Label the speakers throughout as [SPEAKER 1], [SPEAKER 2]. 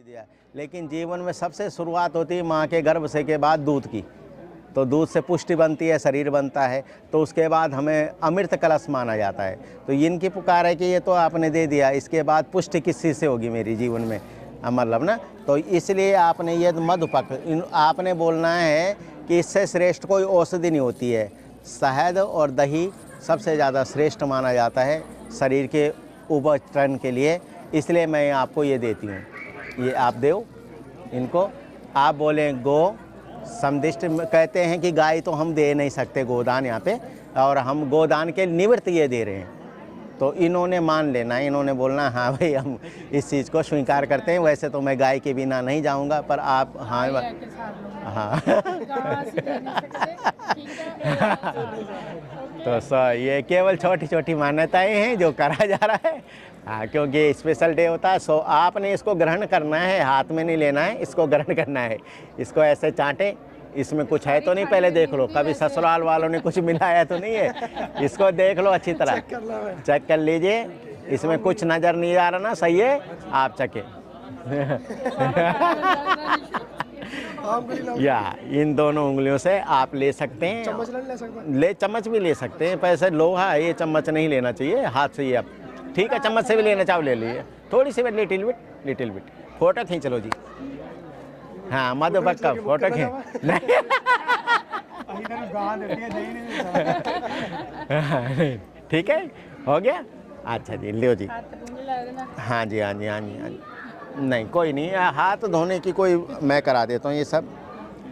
[SPEAKER 1] दिया, लेकिन जीवन में सबसे शुरुआत होती है माँ के गर्भ से के बाद दूध की। तो दूध से पुष्टि बनती है, शरीर बनता है, तो उसके बाद हमें अमृत कलश माना जाता है। तो इनकी पुकार है कि ये तो आपने दे दिया, इसके बाद पुष्टि किस चीज़ से होगी मेरी जीवन में, मतलब ना। तो इसलिए आपने ये मधुपक आपने बोलना है कि इससे श्रेष्ठ कोई औषधि नहीं होती है। शहद और दही सबसे ज़्यादा श्रेष्ठ माना जाता है शरीर के उपचरण के लिए, इसलिए मैं आपको ये देती हूँ। ये आप दो इनको। आप बोलें गो समदिष्ट कहते हैं कि गाय तो हम दे नहीं सकते गोदान यहाँ पे, और हम गोदान के निवृत्त ये दे रहे हैं। तो इन्होंने मान लेना, इन्होंने बोलना हाँ भाई हम इस चीज़ को स्वीकार करते हैं। वैसे तो मैं गाय के बिना नहीं जाऊँगा, पर आप हाँ हाँ तो ये केवल छोटी छोटी मान्यताएं हैं जो करा जा रहा है। हाँ, क्योंकि स्पेशल डे होता है। सो आपने इसको ग्रहण करना है, हाथ में नहीं लेना है, इसको ग्रहण करना है। इसको ऐसे चाटें, इसमें कुछ है तो नहीं, पहले देख लो, कभी ससुराल वालों ने कुछ मिलाया तो नहीं है। इसको देख लो अच्छी तरह, चेक कर लीजिए, इसमें कुछ नज़र नहीं आ रहा ना, सही है, आप चखें। या इन दोनों उंगलियों से आप ले सकते हैं, चम्मच भी ले सकते हैं। पैसे लोहा है, ये चम्मच नहीं लेना चाहिए, हाथ से ही आप, ठीक है, चम्मच से भी लेना चाहो ले लीजिए, थोड़ी सी लिटिल बिट। फोटो खींच लो जी। हाँ, मधुपक का फोटो खींच नहीं ठीक है, हो गया। अच्छा जी, लियो जी। हाँ जी, हाँ जी, हाँ जी, हाँ जी। नहीं कोई नहीं, हाथ धोने की कोई मैं करा देता हूँ ये सब।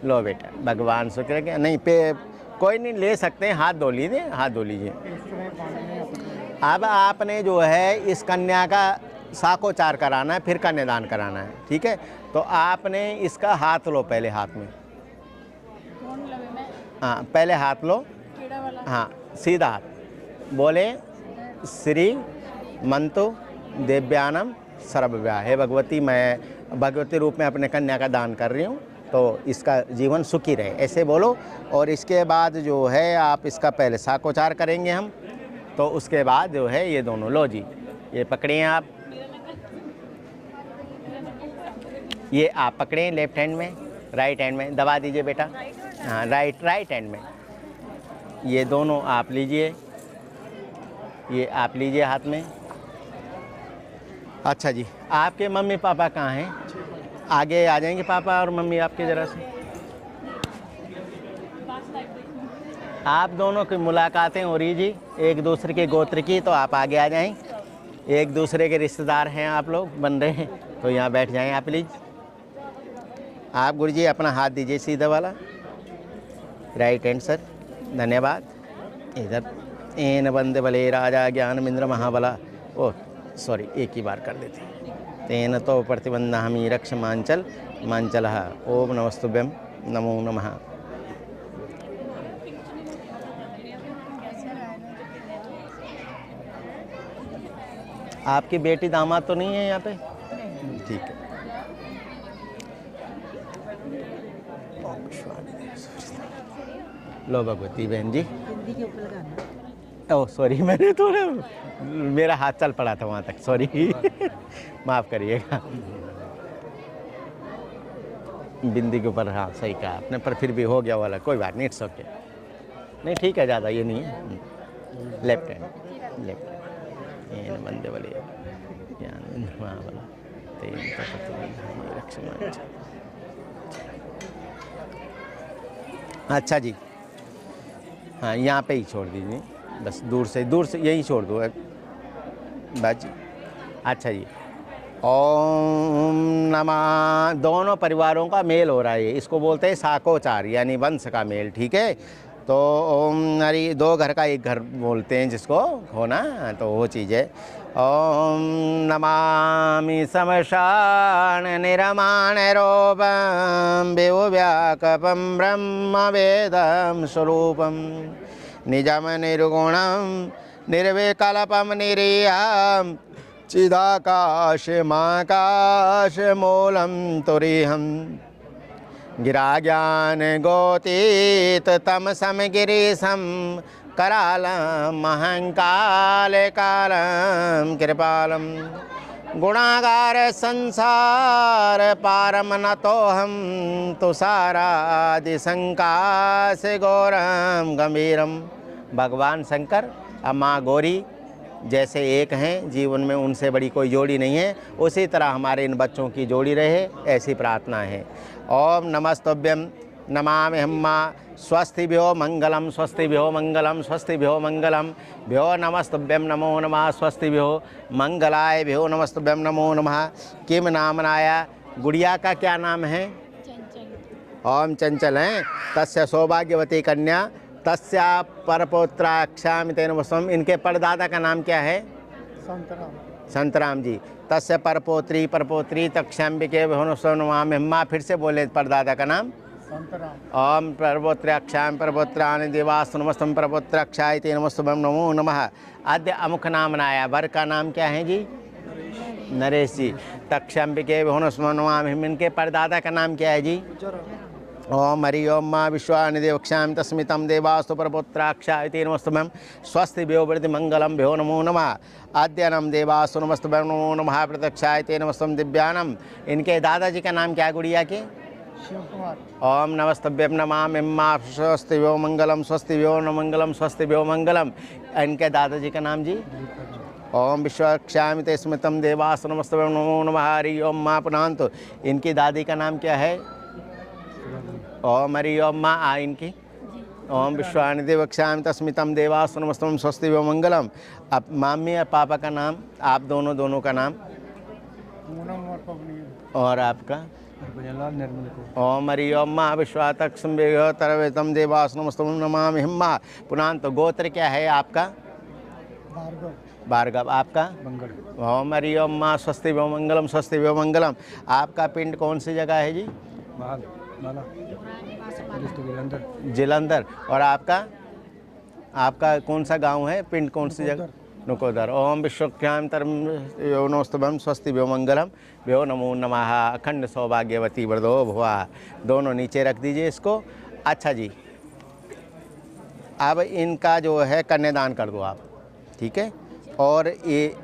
[SPEAKER 1] लो बेटा, भगवान शुक्र के नहीं पे कोई नहीं, ले सकते हैं, हाथ धो लीजिए, हाथ धो लीजिए। अब आपने जो है इस कन्या का साकोचार कराना है, फिर कन्यादान कराना है, ठीक है। तो आपने इसका हाथ लो, पहले हाथ में, हाँ पहले हाथ लो, हाँ सीधा हाथ, बोले श्री मंतु देव्यानम सर्वव्या, हे भगवती, मैं भगवती रूप में अपने कन्या का दान कर रही हूँ, तो इसका जीवन सुखी रहे, ऐसे बोलो। और इसके बाद जो है आप इसका पहले साकोचार करेंगे हम, तो उसके बाद जो है ये दोनों लो जी, ये पकड़िए आप, ये आप पकड़ें लेफ्ट हैंड में, राइट हैंड में दबा दीजिए बेटा, हाँ राइट हैंड में। ये दोनों आप लीजिए, ये आप लीजिए हाथ में। अच्छा जी, आपके मम्मी पापा कहाँ हैं? आगे आ जाएंगे पापा और मम्मी आपके ज़रा से। आप दोनों की मुलाकातें हो रही जी, एक दूसरे के गोत्र की, तो आप आगे आ जाएं। एक दूसरे के रिश्तेदार हैं आप लोग, बन रहे हैं, तो यहाँ बैठ जाएं आप प्लीज़। आप गुरुजी अपना हाथ दीजिए सीधा वाला, राइट हैंड सर, धन्यवाद। इधर एन बंदे बले राजा ज्ञान मिंद्र महाबला, ओ सॉरी एक ही बार कर देते हैं। तेन तो प्रतिबंधामि रक्ष मांचल ओम नमस्तुभ्यम नमो नमः। आपकी बेटी दामाद तो नहीं है यहाँ पे? ठीक है। लो भगवती बहन जी, ओह सॉरी, मैंने थोड़ा मेरा हाथ चल पड़ा था वहाँ तक, सॉरी माफ़ करिएगा। बिंदी के ऊपर, हाँ सही कहा आपने, पर फिर भी हो गया वाला, कोई बात नहीं, इट्स ओके। नहीं ठीक है, ज़्यादा ये नहीं है। लेफ्ट हैंड, लेफ्ट बंदे वाले वाला अच्छा जी, हाँ यहाँ पे ही छोड़ दीजिए, बस दूर से यही छोड़ दो बस। अच्छा जी, ओम नमः। दोनों परिवारों का मेल हो रहा है, इसको बोलते हैं साकोचार, यानी वंश का मेल, ठीक है। तो ओम हरि, दो घर का एक घर बोलते हैं जिसको होना, तो वो चीज़ है। ओम नमामि समशान निरमान रूपम विभुव्याकपम ब्रह्म वेदम स्वरूपम निजम निर्गुणम निर्विकल्पम निरीयम चिदाकाशमाकाश मूलम तुरीहम गिरा ज्ञान गोतीत तम समगिरीशम करालम महंकाल कालम कृपालम गुणागार संसार पारम न तो हम तुषारादि शंका से गौरम गंभीरम। भगवान शंकर और माँ गौरी जैसे एक हैं, जीवन में उनसे बड़ी कोई जोड़ी नहीं है, उसी तरह हमारे इन बच्चों की जोड़ी रहे, ऐसी प्रार्थना है। ओम नमस्तुभ्यं नमामि हम्मा स्वस्तिभ्यो मंगलम स्वस्तिभ्यो मंगलम स्वस्तिभ्यो मंगलम भ्यो नमस्तुभ्यं नमो नमः स्वस्तिभ्यो मंगलाय भ्यो नमस्तुभ्यं नमो नमः। किम नामनाया, गुड़िया का क्या नाम है? ओम चंचल हैं। तस्य सौभाग्यवती कन्या तस्या परपौत्राक्षामि तेन वसम। इनके परदादा का नाम क्या है? संतराम जी। तस्य परपोत्री परपोत्री तक्षाम्बिके भुवनस्वनमामि हम्मा। फिर से बोले परदादा का नाम? ओम परपोत्राक्षामि परपोत्राणि देवास्तु नमस्तम परपोत्राक्षाय ते नमस्तुभ्यं नमो नमः। आद्य अमुख नामनाया, वर का नाम क्या है जी? नरेश जी। तक्षाम्बिके भुवनस्वनमामि। इनके परदादा का नाम क्या है जी? ओम हरि ओम माँ विश्वानि देवक्षाम तस्मितं देवास्तु परपुत्राक्षाय ते नमस्तुभ्यं स्वस्ति भ्यो वृद्धि मंगलम भ्यो नमो नमः। आद्यानम देवास्तु नमस्तुभ्यं नमो नमः प्रत्यक्षाय ते नमस्तुभ्यं दिव्यानम। इनके दादाजी का नाम क्या है गुड़िया के? शिव कुमार। ओम नमस्तुभ्यं नमामि माँ स्वस्ति भ्यो मंगलम स्वस्ति भ्यो न मंगलम स्वस्ति भ्यो मंगलम। इनके दादाजी का नाम जी? ओम विश्वाक्षामि ते स्मितं देवास्तु नमस्तुभ्यं नमो नमः। हरि ओम माँ पुनांतु। इनकी दादी का नाम क्या है? ओम हरि ओम माँ। आ इनकी? ओम विश्वानि देवक्षामि तस्मितं देवास्तु नमस्तुभ्यं स्वस्ति भ्यो मंगलम। अब मम्मी और पापा का नाम, आप दोनों का नाम? और आपका? ओम हरि ओम माँ विश्वातक्षं तरवेतम देवास्तु नमस्तुभ्यं नमामि हम्मा। पुनांत। गोत्र क्या है आपका? भार्गव। आपका? मंगल। ओम हरि ओम माँ स्वस्ति भ्यो मंगलम स्वस्ति भ्यो मंगलम। आपका पिंड कौन सी जगह है जी? जलंधर। और आपका? आपका कौन सा गांव है? पिंड कौन सी जगह? नुकोदर। ओम विश्वक्षाम तरयो नमस्तुभ्यं स्वस्ति भ्यो मंगलम भ्यो नमो नमः। अखंड सौभाग्यवती वरदो भुवा। दोनों नीचे रख दीजिए इसको। अच्छा जी, अब इनका जो है कन्यादान कर दो आप, ठीक है? और ये,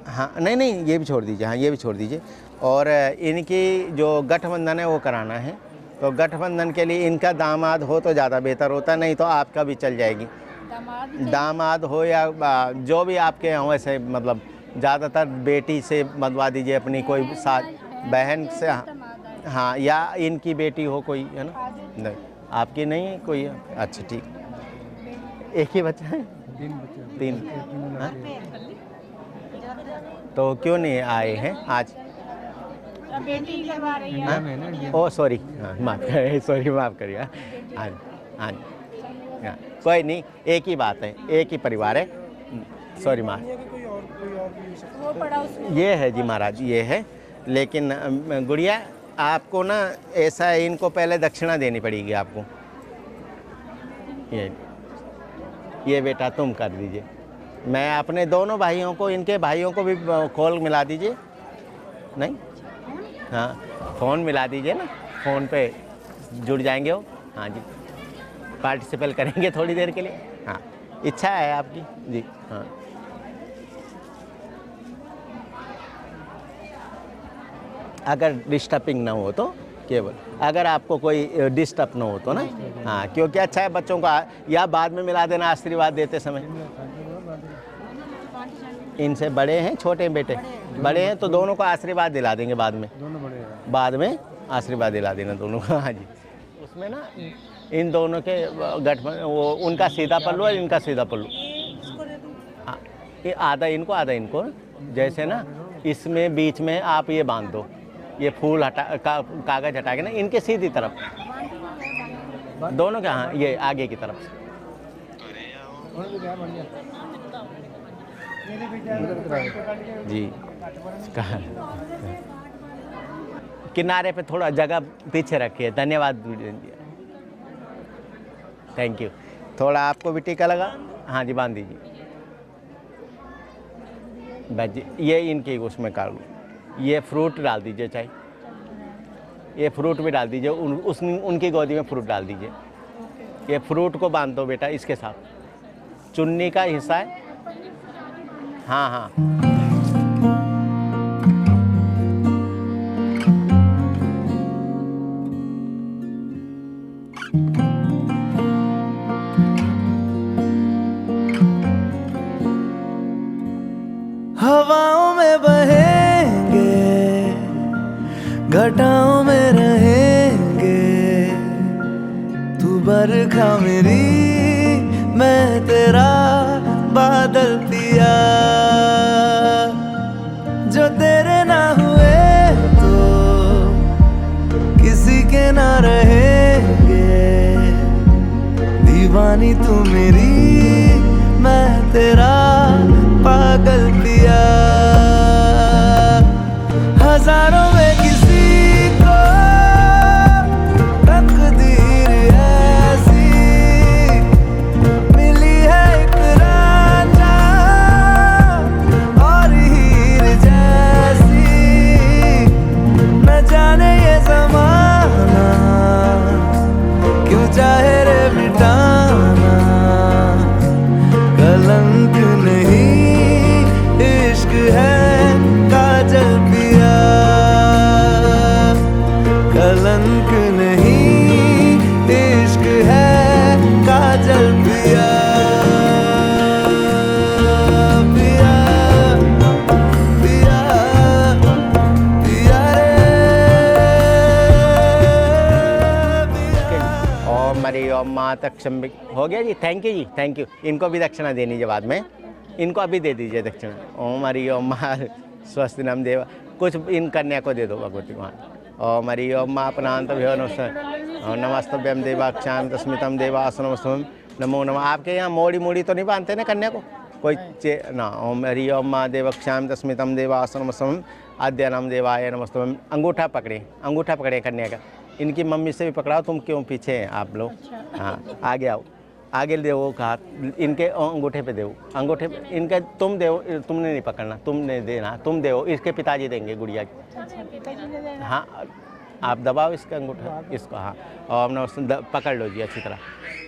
[SPEAKER 1] हाँ नहीं ये भी छोड़ दीजिए, हाँ ये भी छोड़ दीजिए। और इनकी जो गठबंधन है वो कराना है, तो गठबंधन के लिए इनका दामाद हो तो ज़्यादा बेहतर होता, नहीं तो आपका भी चल जाएगी। दामाद हो या जो भी आपके यहाँ, वैसे मतलब ज़्यादातर बेटी से बंधवा दीजिए अपनी, कोई साथ बहन से। हाँ, या इनकी बेटी हो कोई, है ना? नहीं, आपकी नहीं है कोई? अच्छा ठीक। एक ही बच्चा है? तीन। हाँ? तो क्यों नहीं आए हैं आज? ओ सॉरी, माफ़ करिए, सॉरी माफ़ करिए। हाँ हाँ हाँ, कोई नहीं, एक ही बात है, एक ही परिवार है। सॉरी माँ। ये है जी महाराज, ये है। लेकिन गुड़िया आपको ना ऐसा है, इनको पहले दक्षिणा देनी पड़ेगी आपको। ये बेटा तुम कर दीजिए। मैं अपने दोनों भाइयों को, इनके भाइयों को भी कॉल मिला दीजिए। नहीं, हाँ फ़ोन मिला दीजिए ना, फ़ोन पे जुड़ जाएंगे वो। हाँ जी, पार्टिसिपेट करेंगे थोड़ी देर के लिए। हाँ, इच्छा है आपकी जी? हाँ, अगर डिस्टर्बिंग ना हो तो, केवल अगर आपको कोई डिस्टर्ब ना हो तो ना। हाँ, क्योंकि अच्छा है बच्चों का, या बाद में मिला देना आशीर्वाद देते समय। इनसे बड़े हैं छोटे बेटे? बड़े हैं तो दोनों को आशीर्वाद दिला देंगे बाद में। दोनों बड़े हैं, बाद में आशीर्वाद दिला देना दोनों को। हाँ जी, उसमें ना इन दोनों के गठबंधन, वो उनका सीधा पल्लू और इनका सीधा पल्लू। हाँ, ये आधा इनको आधा इनको, जैसे ना इसमें बीच में आप ये बांध दो, ये फूल हटा कागज हटा के ना इनके सीधी तरफ दोनों के। हाँ, ये आगे की तरफ जी। किनारे पे थोड़ा जगह पीछे रखिए। धन्यवाद, थैंक यू। थोड़ा आपको भी टीका लगा? हाँ जी, बांध दीजिए। ये इनके उसमें काट लो। ये फ्रूट डाल दीजिए, चाहे ये फ्रूट भी डाल दीजिए, उनकी गोदी में फ्रूट डाल दीजिए। ये फ्रूट को बांध दो बेटा इसके साथ, चुन्नी का हिस्सा है। हाँ हाँ,
[SPEAKER 2] घटाओं में रहेंगे, तू बरखा मेरी, मैं तेरा बादल पिया। जो तेरे ना हुए तो किसी के ना रहेंगे, दीवानी तू मेरी, मैं तेरा पागल पिया। हजारों में किसी को तकदीर ऐसी मिली है, एक राजा और हीर जैसी। न जाने ये ज़माना क्यों चाहे रे मिटाना, कलंक नहीं इश्क है काजल पिया। कलंक नहीं इश्क है काजल पिया। पिया पिया पिया रे।
[SPEAKER 1] ओम हरि ओम माता क्षम्बिक। हो गया जी, थैंक यू जी, थैंक यू। इनको भी दक्षिणा देनी है बाद में, इनको अभी दे दीजिए दक्षिणा। ओम हरि ओम माँ स्वस्ति नम देवा। कुछ इन कन्या को दे दो भगवती माँ। ओम हरि ओम माँ अपनांत भ्यो नमस्तभ्यम देवाक्षाम तस्मितम देवासनमस्तम नमो नमः। आपके यहाँ मोड़ी मोड़ी तो नहीं बांधते ना कन्या को कोई ना। ओम हरि ओम माँ देवक्षाम तस्मितम देवासनमस्तम आद्यानाम देवाय नमस्तम। अंगूठा पकड़े, अंगूठा पकड़े कन्या का। इनकी मम्मी से भी पकड़ाओ, तुम क्यों पीछे हैं आप लोग। हाँ आगे आओ, आगे देवो का हाथ, इनके अंगूठे पे देवो, अंगूठे पे इनके तुम देवो, तुमने नहीं पकड़ना, तुमने देना, तुम देवो। इसके पिताजी देंगे गुड़िया की। हाँ आप दबाओ इसका अंगूठा, इसको। हाँ ओम नमस्ते, पकड़ लो जी अच्छी तरह,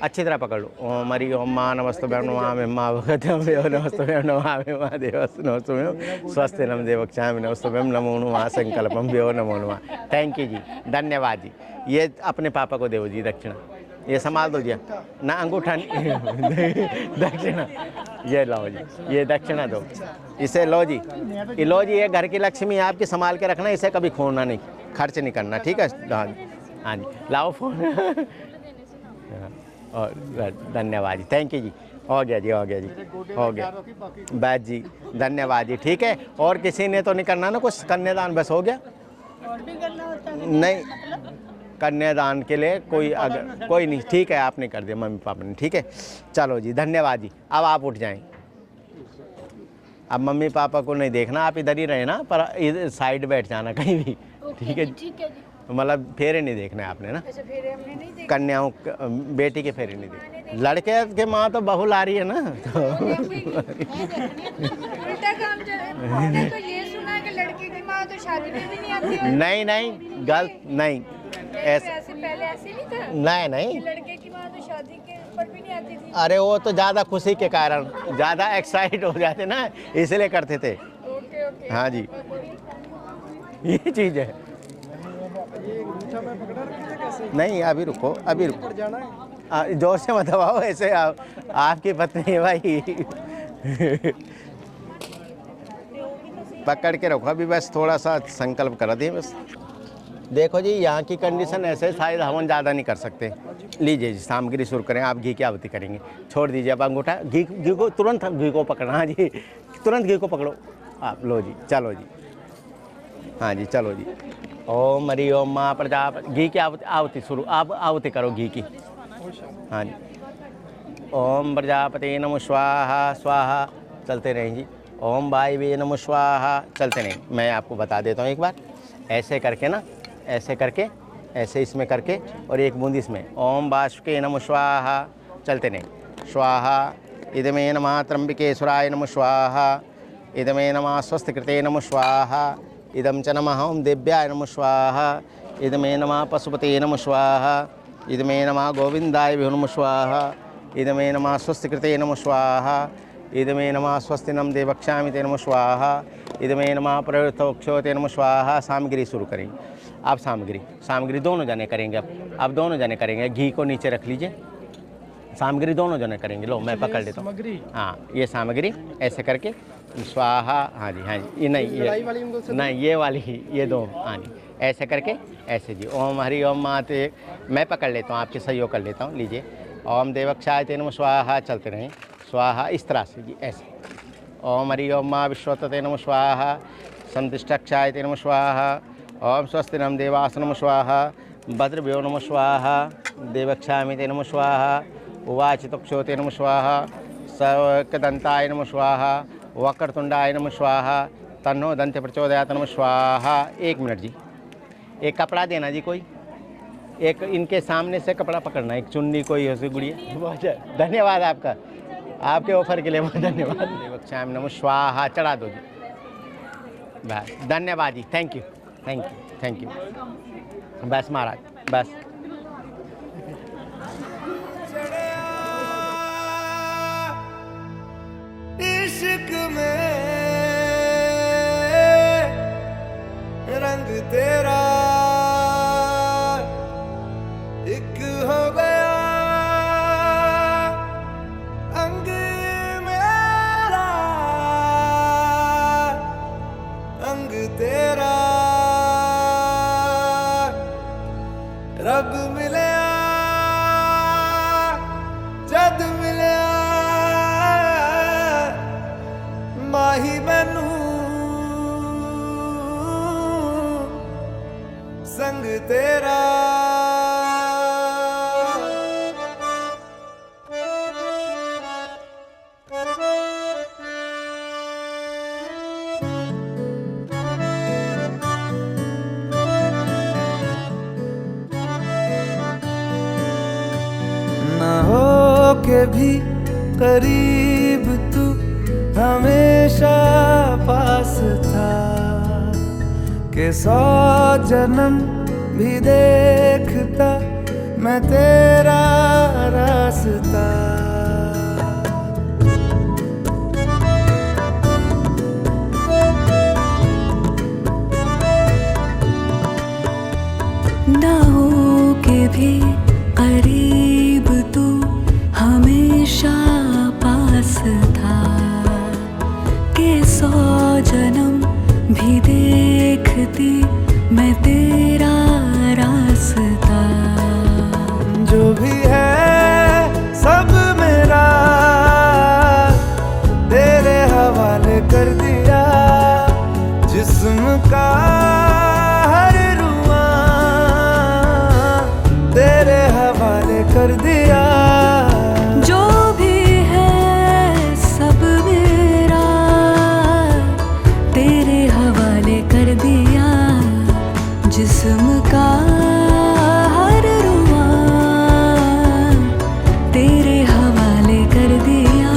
[SPEAKER 1] अच्छी तरह पकड़ लो। ओम हरि ओम माँ नमस्तभ्यं नमामि माँ भगवते नमस्तभ्यं नमामि माँ देवस् नमस्तभ्यं स्वस्ति नम देवक्षामि नमस्तभ्यं नमो नमः संकल्पम भ्यो नमो नमः। थैंक यू जी, धन्यवाद जी। ये अपने पापा को दो जी दक्षिणा, ये संभाल दो जी ना, अंगूठा दक्षिणा ये लो जी, ये दक्षिणा दो, इसे लो जी, ये लो जी। ये घर की लक्ष्मी आपकी, संभाल के रखना, इसे कभी खोना नहीं, खर्च नहीं करना, ठीक है। हाँ जी लाओ फोन। और धन्यवाद जी, थैंक यू जी। हो गया जी, हो गया जी, हो गया बस जी, धन्यवाद जी। ठीक है, और किसी ने तो नहीं करना ना कुछ कन्यादान, बस हो गया।
[SPEAKER 3] और भी करना होता है
[SPEAKER 1] नहीं, कन्यादान के लिए कोई अगर कोई नहीं, ठीक है आपने कर दिया मम्मी पापा ने, ठीक है। चलो जी धन्यवाद जी। अब आप उठ जाएं, अब मम्मी पापा को नहीं देखना, आप इधर ही रहे ना, पर इधर साइड बैठ जाना कहीं भी, ठीक है।
[SPEAKER 3] ठीक है जी।
[SPEAKER 1] मतलब फेरे नहीं देखने आपने ना,
[SPEAKER 3] अच्छा फेरे हमने नहीं देखे।
[SPEAKER 1] कन्याओं बेटी के फेरे नहीं देखने। लड़के के माँ तो बहू ला रही है ना, तो
[SPEAKER 3] उल्टा काम चल रहा है। मैंने तो ये सुना है कि लड़के की माँ तो शादी में भी नहीं आती है।
[SPEAKER 1] नहीं नहीं गलत नहीं, ऐसे
[SPEAKER 3] पहले ऐसे नहीं था
[SPEAKER 1] नहीं नहीं।
[SPEAKER 3] लड़के की माँ तो शादी के ऊपर भी नहीं आती थी।
[SPEAKER 1] अरे वो तो ज़्यादा खुशी के कारण, ज़्यादा एक्साइट हो जाते ना, इसलिए करते थे।
[SPEAKER 3] Okay okay.
[SPEAKER 1] हाँ जी ये चीज़ है। नहीं अभी रुको, अभी रुको, जोर से मत दबाओ, ऐसे आपकी पत्नी है भाई। पकड़ के रखो अभी, बस थोड़ा सा संकल्प कर दिए बस। देखो जी यहाँ की कंडीशन ऐसे, शायद हवन ज़्यादा नहीं कर सकते। लीजिए जी सामग्री शुरू करें, आप घी की आहुति करेंगे। छोड़ दीजिए अब अंगूठा, घी को तुरंत घी को पकड़ना। हाँ जी तुरंत घी को पकड़ो आप, लो जी चलो जी। हाँ जी चलो जी। ओम हरि ओम माँ प्रजापति, घी की आहुति शुरू, आप आहुति करो घी की। हाँ जी ओम प्रजापति नमः स्वाहा स्वाहा, चलते रहें जी। ओम वायवे नमः स्वाहा, चलते रहें। मैं आपको बता देता हूँ एक बार, ऐसे करके ना, ऐसे करके, ऐसे इसमें करके, और एक बूंद इसमें। ओम वासुके नमः स्वाहा, चलते रहें। स्वाहा इदमे नमः त्र्यंबकेश्वराय नमः स्वाहा, इदमे नमः स्वस्तिकृते नमः स्वाहा, इदं च नमः ओम देव्याय नमः स्वाहा, इदमे नमः पशुपते नमः स्वाहा, इदमे नमः गोविंदाय नमः स्वाहा, इदमे नमः स्वस्तिकृते नमः स्वाहा, इदमे नमः स्वस्ति नम देवक्षामि ते नमः स्वाहा, इदमे नमः प्रवृत्तोक्षोते नमः स्वाहा। सामग्री शुरू करेंगे आप, सामग्री दोनों जने करेंगे। अब दोनों जने करेंगे। घी को नीचे रख लीजिए, सामग्री दोनों जने करेंगे। लो मैं पकड़ लेता हूँ। हाँ ये सामग्री ऐसे करके स्वाहा, हाँ जी हाँ जी, ये नहीं ये वाली ही, ये दो, हाँ जी ऐसे करके ऐसे जी। ओम हरि ओम माते, मैं पकड़ लेता हूँ, आपके सहयोग कर लेता हूँ, लीजिए। ओम देवक्षाय ते नमः स्वाहा, चलते रहें स्वाहा, इस तरह से जी ऐसे। ओम हरि ओम मा विश्वते नमः स्वाहा, संतिष्ठक्षाय ते नमः स्वाहा, ओम स्वस्ति नम देवास नमः स्वाहा, भद्रभ्यो नमः स्वाहा, देवक्षामि ते नमः स्वाहा, उवाचितक्षो ते नमः स्वाहा, सर्वकदंताय नमः स्वाहा, वक्रतुंडाय नमः स्वाहा, तन्नो दंते प्रचोदयात नमः स्वाहा। 1 मिनट जी, एक कपड़ा देना जी, कोई एक इनके सामने से कपड़ा पकड़ना, एक चुन्नी कोई ऐसी गुड़िया। बहुत धन्यवाद आपका, आपके ऑफर के लिए बहुत धन्यवाद। देवक्षामि नमः स्वाहा, चढ़ा दो जी, बस धन्यवाद जी, thank you thank you thank you. बस महाराज बस।
[SPEAKER 2] इश्क में रंग तेरा एक हो गया, अंग मेरा अंग तेरा, रब मिलया जद मिलया, माही मैनू संग तेरा। ना हो के भी करीब तू हमेशा पास था, के 100 जन्म भी देखता मैं तेरा रास्ता।
[SPEAKER 4] ना हो के भी करीब तू हमेशा पास था, के 100 जन्म भी देखती मैं तेरा रास्ता।
[SPEAKER 2] जो भी है सब मेरा तेरे हवाले कर दिया, जिस्म का हर रुआ तेरे हवाले कर दिया।
[SPEAKER 4] जो भी है सब मेरा तेरे हवाले कर दिया, जिस्म का हर रुआ तेरे हवाले कर दिया।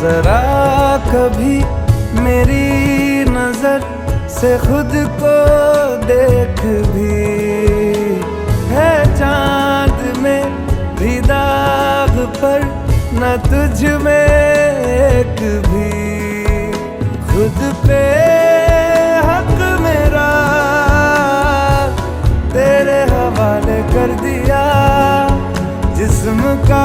[SPEAKER 2] जरा कभी मेरी नजर से खुद को देख भी, है चांद में भी दाग पर न तुझ में एक भी। खुद पे हक मेरा तेरे हवाले कर दिया, जिस्म का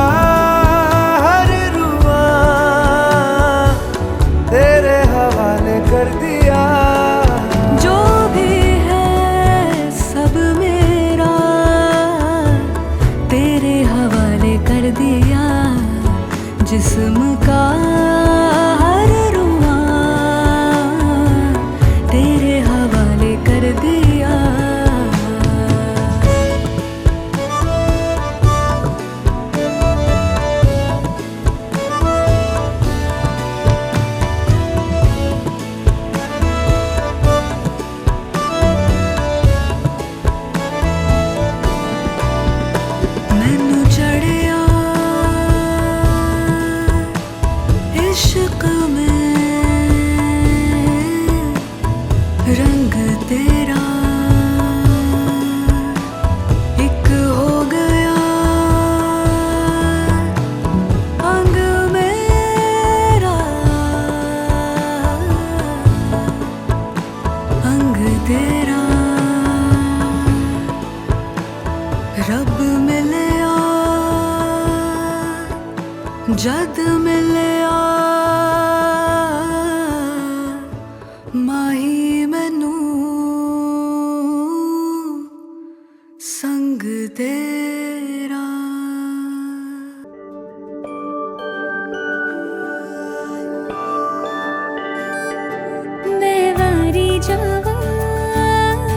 [SPEAKER 4] जावा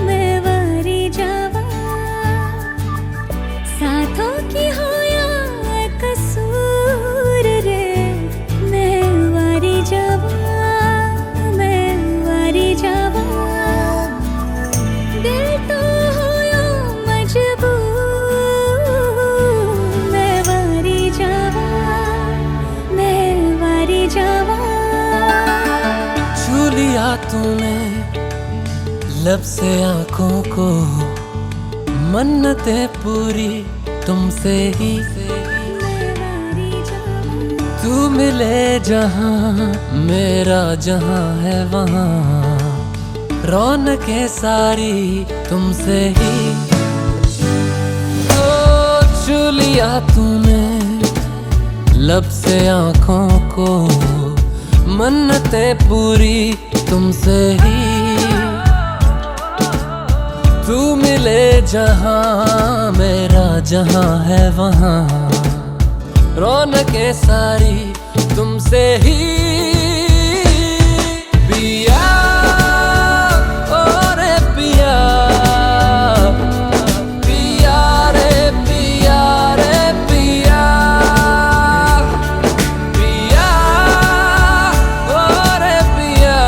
[SPEAKER 4] मैं वारी जावा साथों की हो या कसूर रे मैं वारी जावा मैं वारी जावा दिल तो हो या मजबूर मैं वारी जावा मैं वारी जावा
[SPEAKER 2] छू लिया तूने लब से आंखों को मन्नतें पूरी तुमसे ही तू मिले जहां मेरा जहां है वहां रौनकें सारी तुमसे ही ओ छू लिया तूने लब से आंखों को मन्नतें पूरी तुमसे ही तू मिले जहां मेरा जहां है वहां रौनकें सारी तुमसे ही पिया ओ रे पिया पिया रे पिया रे पिया पिया ओ रे पिया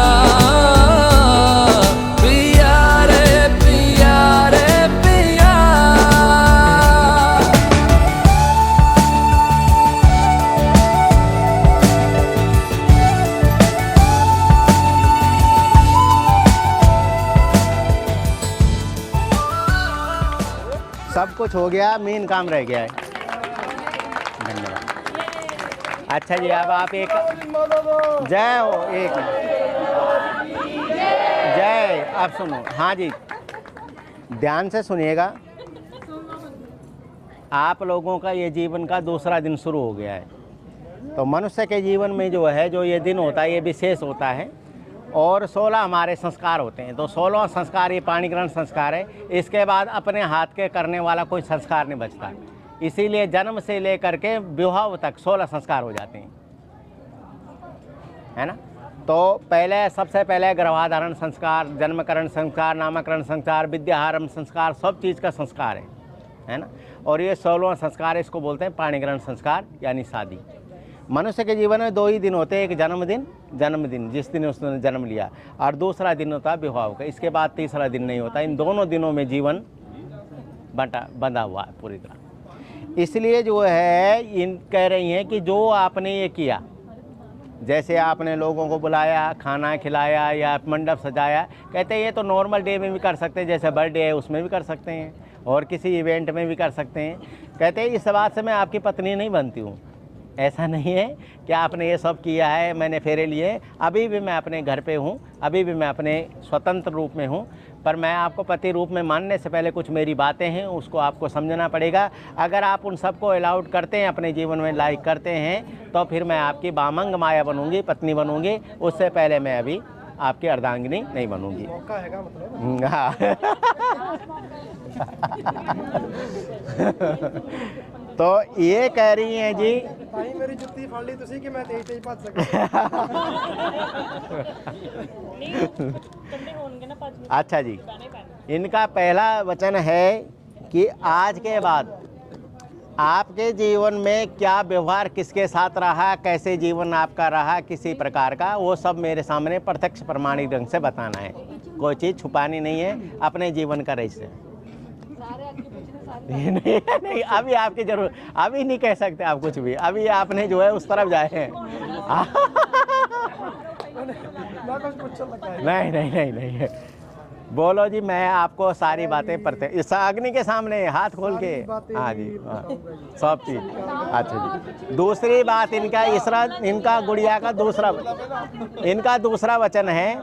[SPEAKER 2] पिया रे पिया रे पिया
[SPEAKER 1] सब कुछ हो गया, मेन काम रह गया है। धन्यवाद। अच्छा जी, अब आप एक जय हो, एक जय। अब सुनो, हाँ जी, ध्यान से सुनिएगा। आप लोगों का ये जीवन का दूसरा दिन शुरू हो गया है। तो मनुष्य के जीवन में जो है, जो ये दिन होता है, ये विशेष होता है। और 16 हमारे संस्कार होते हैं। तो 16वां संस्कार ये पाणी ग्रहण संस्कार है। इसके बाद अपने हाथ के करने वाला कोई संस्कार नहीं बचता। इसीलिए जन्म से लेकर के विवाह तक 16 संस्कार हो जाते हैं, है ना। तो पहले, सबसे पहले गर्भाधारण संस्कार, जन्मकरण संस्कार, नामकरण संस्कार, विद्याहारंभ संस्कार, सब चीज़ का संस्कार है ना। और ये 16वां संस्कार है, इसको बोलते हैं पाणी ग्रहण संस्कार, यानी शादी। मनुष्य के जीवन में 2 ही दिन होते हैं, एक जन्मदिन जिस दिन उसने जन्म लिया, और दूसरा दिन होता है विवाह का। इसके बाद तीसरा दिन नहीं होता। इन दोनों दिनों में जीवन बंधा हुआ है पूरी तरह। इसलिए जो है, इन कह रही हैं कि जो आपने ये किया, जैसे आपने लोगों को बुलाया, खाना खिलाया या मंडप सजाया, कहते हैं ये तो नॉर्मल डे में भी कर सकते हैं, जैसे बर्थडे है उसमें भी कर सकते हैं, और किसी इवेंट में भी कर सकते हैं। कहते हैं इस बात से मैं आपकी पत्नी नहीं बनती हूँ। ऐसा नहीं है कि आपने ये सब किया है, मैंने फेरे लिए, अभी भी मैं अपने घर पे हूँ, अभी भी मैं अपने स्वतंत्र रूप में हूँ। पर मैं आपको पति रूप में मानने से पहले कुछ मेरी बातें हैं, उसको आपको समझना पड़ेगा। अगर आप उन सबको अलाउड करते हैं, अपने जीवन में लाइक करते हैं, तो फिर मैं आपकी बामंग माया बनूंगी, पत्नी बनूंगी। उससे पहले मैं अभी आपकी अर्धांगिनी नहीं बनूंगी।
[SPEAKER 5] मौका हैगा मतलब।
[SPEAKER 1] हाँ। तो ये कह रही हैं जी,
[SPEAKER 5] भाई मेरी जुत्ती फाड़ ली तुसी कि मैं तेज भज सका।
[SPEAKER 1] अच्छा जी, इनका पहला वचन है कि आज के बाद आपके जीवन में क्या व्यवहार किसके साथ रहा, कैसे जीवन आपका रहा, किसी प्रकार का, वो सब मेरे सामने प्रत्यक्ष प्रमाणिक ढंग से बताना है। कोई चीज़ छुपानी नहीं है, अपने जीवन का रहस्य। नहीं, अभी आपकी जरूरत, अभी नहीं कह सकते आप कुछ भी। अभी आपने जो है उस तरफ जाए हैं। नहीं, बोलो जी, मैं आपको सारी बातें पढ़ते, इस अग्नि के सामने हाथ खोल के। हाँ जी, हाँ, सब चीज़। अच्छा जी, दूसरी बात इनका गुड़िया का दूसरा वचन है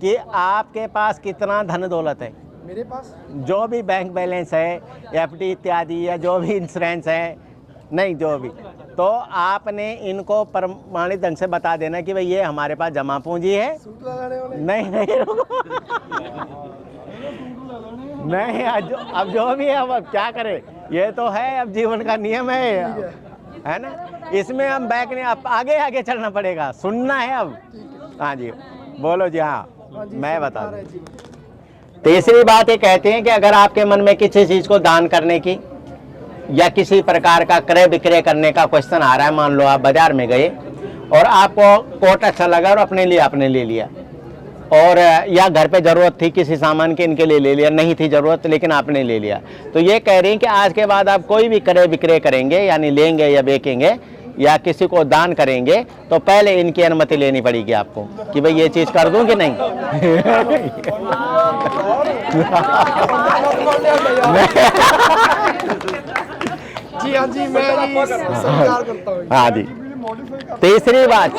[SPEAKER 1] कि आपके पास कितना धन दौलत है।
[SPEAKER 5] मेरे पास
[SPEAKER 1] जो भी बैंक बैलेंस है, एफडी इत्यादि, या जो भी इंश्योरेंस है, नहीं जो भी, तो आपने इनको प्रमाणित ढंग से बता देना कि भाई ये हमारे पास जमा पूंजी है।
[SPEAKER 5] सूट लगाने वाले
[SPEAKER 1] नहीं रुको। नहीं, अब जो भी है, अब क्या करें, ये तो है, अब जीवन का नियम है ना। इसमें हम बैक नहीं, अब आगे चलना पड़ेगा, सुनना है अब। हाँ जी, बोलो जी। हाँ, मैं बता दूं। तीसरी बात ये कहते हैं कि अगर आपके मन में किसी चीज को दान करने की या किसी प्रकार का क्रय विक्रय करने का क्वेश्चन आ रहा है, मान लो आप बाजार में गए और आपको कोट अच्छा लगा और अपने लिए आपने ले लिया, और या घर पे ज़रूरत थी किसी सामान की, इनके लिए ले लिया, नहीं थी ज़रूरत लेकिन आपने ले लिया, तो ये कह रही हैं कि आज के बाद आप कोई भी क्रय विक्रय करेंगे यानी लेंगे या बेचेंगे या किसी को दान करेंगे तो पहले इनकी अनुमति लेनी पड़ेगी आपको कि भाई ये चीज़ कर दूं कि नहीं।
[SPEAKER 5] जी हाँ जी, मैं जी स्वीकार करता हूँ।
[SPEAKER 1] हाँ जी। तीसरी बात,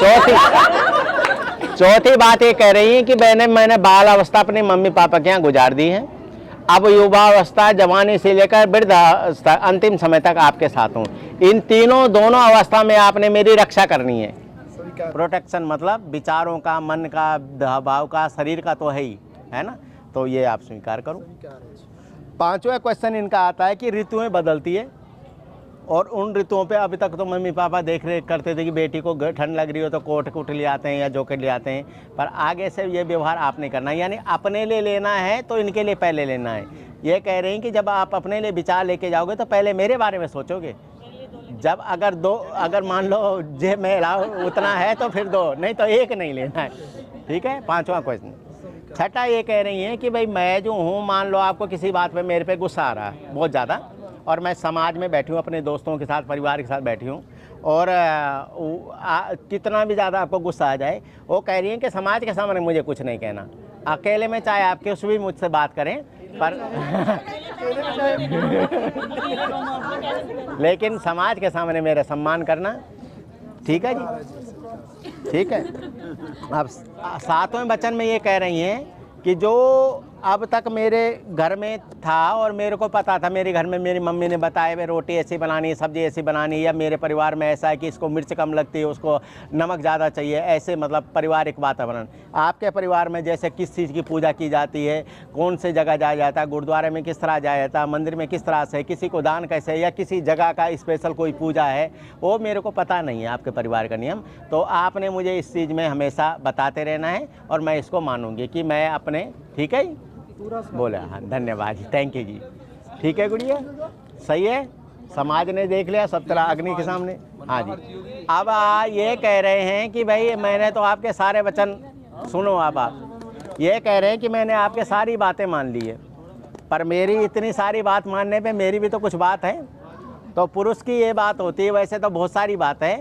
[SPEAKER 1] चौथी बात ये कह रही है कि मैंने बाल अवस्था अपने मम्मी पापा के यहाँ गुजार दी है, अब युवावस्था जवानी से लेकर वृद्धावस्था अंतिम समय तक आपके साथ हूँ। इन दोनों अवस्था में आपने मेरी रक्षा करनी है। प्रोटेक्शन मतलब विचारों का, मन का, भाव का, शरीर का तो है ही, है ना, तो ये आप स्वीकार करो। पांचवा क्वेश्चन इनका आता है कि ऋतुएं बदलती है और उन ऋतुओं पे अभी तक तो मम्मी पापा देख रेख करते थे कि बेटी को ठंड लग रही हो तो कोट कुट ले आते हैं या जैकेट ले आते हैं, पर आगे से ये व्यवहार आपने करना है, यानी अपने लिए लेना है तो इनके लिए पहले लेना है। ये कह रही हैं कि जब आप अपने लिए विचार लेके जाओगे तो पहले मेरे बारे में सोचोगे, जब अगर मान लो जे मेरा उतना है तो फिर दो, नहीं तो एक नहीं लेना है। ठीक है, पांचवा क्वेश्चन। छठा ये कह रही हैं कि भाई मैं जो हूँ, मान लो आपको किसी बात पे मेरे पे गुस्सा आ रहा है बहुत ज़्यादा, और मैं समाज में बैठी हूँ, अपने दोस्तों के साथ, परिवार के साथ बैठी हूँ, और कितना भी ज़्यादा आपको गुस्सा आ जाए, वो कह रही हैं कि समाज के सामने मुझे कुछ नहीं कहना, अकेले में चाहे आपके उसमें भी मुझसे बात करें, पर लेकिन समाज के सामने मेरा सम्मान करना। ठीक है जी, ठीक है। अब सातवें वचन में ये कह रही हैं कि जो अब तक मेरे घर में था और मेरे को पता था, मेरे घर में मेरी मम्मी ने बताया वे रोटी ऐसी बनानी, सब्जी ऐसी बनानी, या मेरे परिवार में ऐसा है कि इसको मिर्च कम लगती है, उसको नमक ज़्यादा चाहिए, ऐसे मतलब पारिवारिक वातावरण। आपके परिवार में जैसे किस चीज़ की पूजा की जाती है, कौन से जगह जाया जाता है, गुरुद्वारे में किस तरह जाया जाता है, मंदिर में किस तरह से, किसी को दान कैसे, या किसी जगह का स्पेशल कोई पूजा है, वो मेरे को पता नहीं है आपके परिवार का नियम, तो आपने मुझे इस चीज़ में हमेशा बताते रहना है और मैं इसको मानूंगी कि मैं अपने। ठीक है, बोले हाँ, धन्यवाद जी, थैंक यू जी। ठीक है गुड़िया, सही है, समाज ने देख लिया सब तरह अग्नि के सामने। हाँ जी। अब ये कह रहे हैं कि भाई मैंने तो आपके सारे वचन सुनो, अब आप ये कह रहे हैं कि मैंने आपके सारी बातें मान ली है, पर मेरी इतनी सारी बात मानने पे मेरी भी तो कुछ बात है, तो पुरुष की ये बात होती है, वैसे तो बहुत सारी बात है,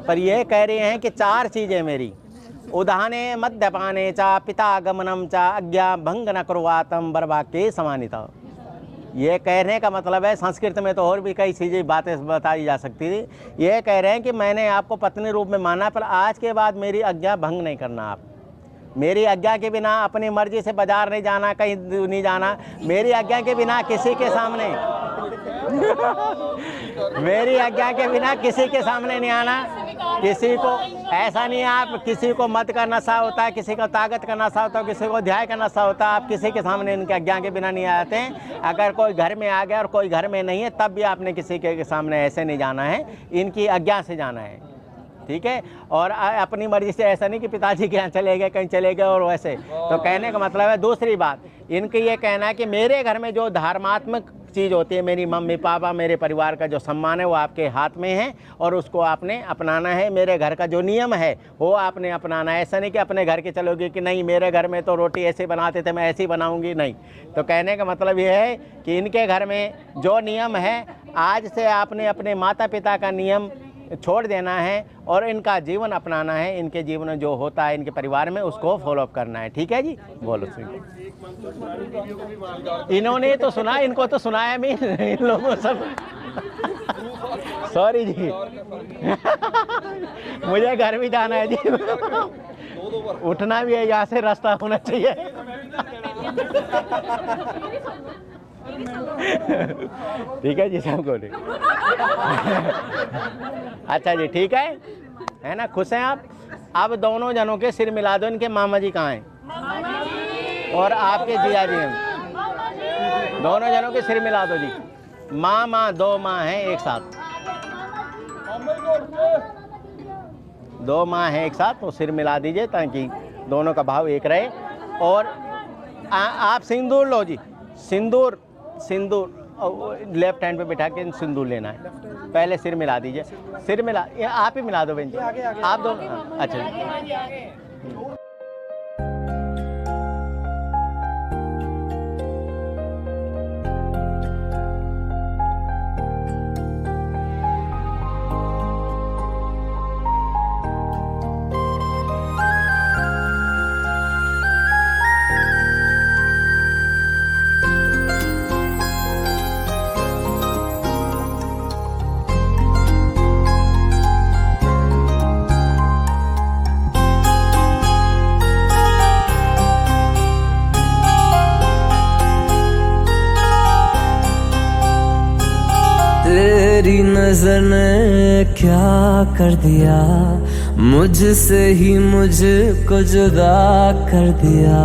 [SPEAKER 1] पर ये कह रहे हैं कि 4 चीज़ें मेरी, उदाहने मद्यपाने चा पितागमनम चा अज्ञा भंग न कुर्वातम बर्वाक्ये समानिता। ये कहने का मतलब है, संस्कृत में तो और भी कई चीज़ें बातें बताई जा सकती थी। ये कह रहे हैं कि मैंने आपको पत्नी रूप में माना, पर आज के बाद मेरी आज्ञा भंग नहीं करना। आप मेरी आज्ञा के बिना अपनी मर्जी से बाजार नहीं जाना, कहीं नहीं जाना, मेरी आज्ञा के बिना किसी के सामने मेरी आज्ञा के बिना किसी के सामने नहीं आना। किसी को ऐसा नहीं है, आप किसी को मत का नशा होता है, किसी को ताकत का नशा होता है, किसी को ध्यान का नशा होता है, आप किसी के सामने इनके आज्ञा के बिना नहीं आते हैं। अगर कोई घर में आ गया और कोई घर में नहीं है, तब भी आपने किसी के सामने ऐसे नहीं जाना है, इनकी आज्ञा से जाना है। ठीक है, और अपनी मर्जी से ऐसा नहीं कि पिताजी के यहाँ चले गए, कहीं चले गए और वैसे, तो कहने का मतलब है। दूसरी बात इनके ये कहना है कि मेरे घर में जो धर्मात्मक चीज़ होती है, मेरी मम्मी पापा, मेरे परिवार का जो सम्मान है वो आपके हाथ में है और उसको आपने अपनाना है। मेरे घर का जो नियम है वो आपने अपनाना है। ऐसा नहीं कि अपने घर के चलोगे कि नहीं मेरे घर में तो रोटी ऐसे बनाते थे, मैं ऐसी बनाऊंगी, नहीं। तो कहने का मतलब ये है कि इनके घर में जो नियम है, आज से आपने अपने माता पिता का नियम छोड़ देना है और इनका जीवन अपनाना है। इनके जीवन में जो होता है इनके परिवार में, उसको फॉलोअप करना है। ठीक है जी, बोलो। इन्होंने तो सुना, इनको तो सुनाया भी इन लोगों सब। सॉरी जी, मुझे घर भी जाना है जी, उठना भी है, यहाँ से रास्ता होना चाहिए। ठीक है जी, सबको ठीक। अच्छा जी, ठीक है ना, खुश हैं आप। अब दोनों जनों के सिर मिला दो। इनके मामा जी कहाँ हैं और आपके जिया जी हैं, दोनों जनों के सिर मिला दो जी। माँ 2 माँ हैं एक साथ, 2 माँ हैं एक साथ, तो सिर मिला दीजिए ताकि दोनों का भाव एक रहे। और आप सिंदूर लो जी, सिंदूर लेफ्ट हैंड पे बिठा के सिंदूर लेना है। पहले सिर मिला दीजिए, सिर मिला, ये आप ही मिला दो बहन जी, आप दो। अच्छा
[SPEAKER 2] तेरी नजर ने क्या कर दिया, मुझसे ही मुझको जुदा कर दिया।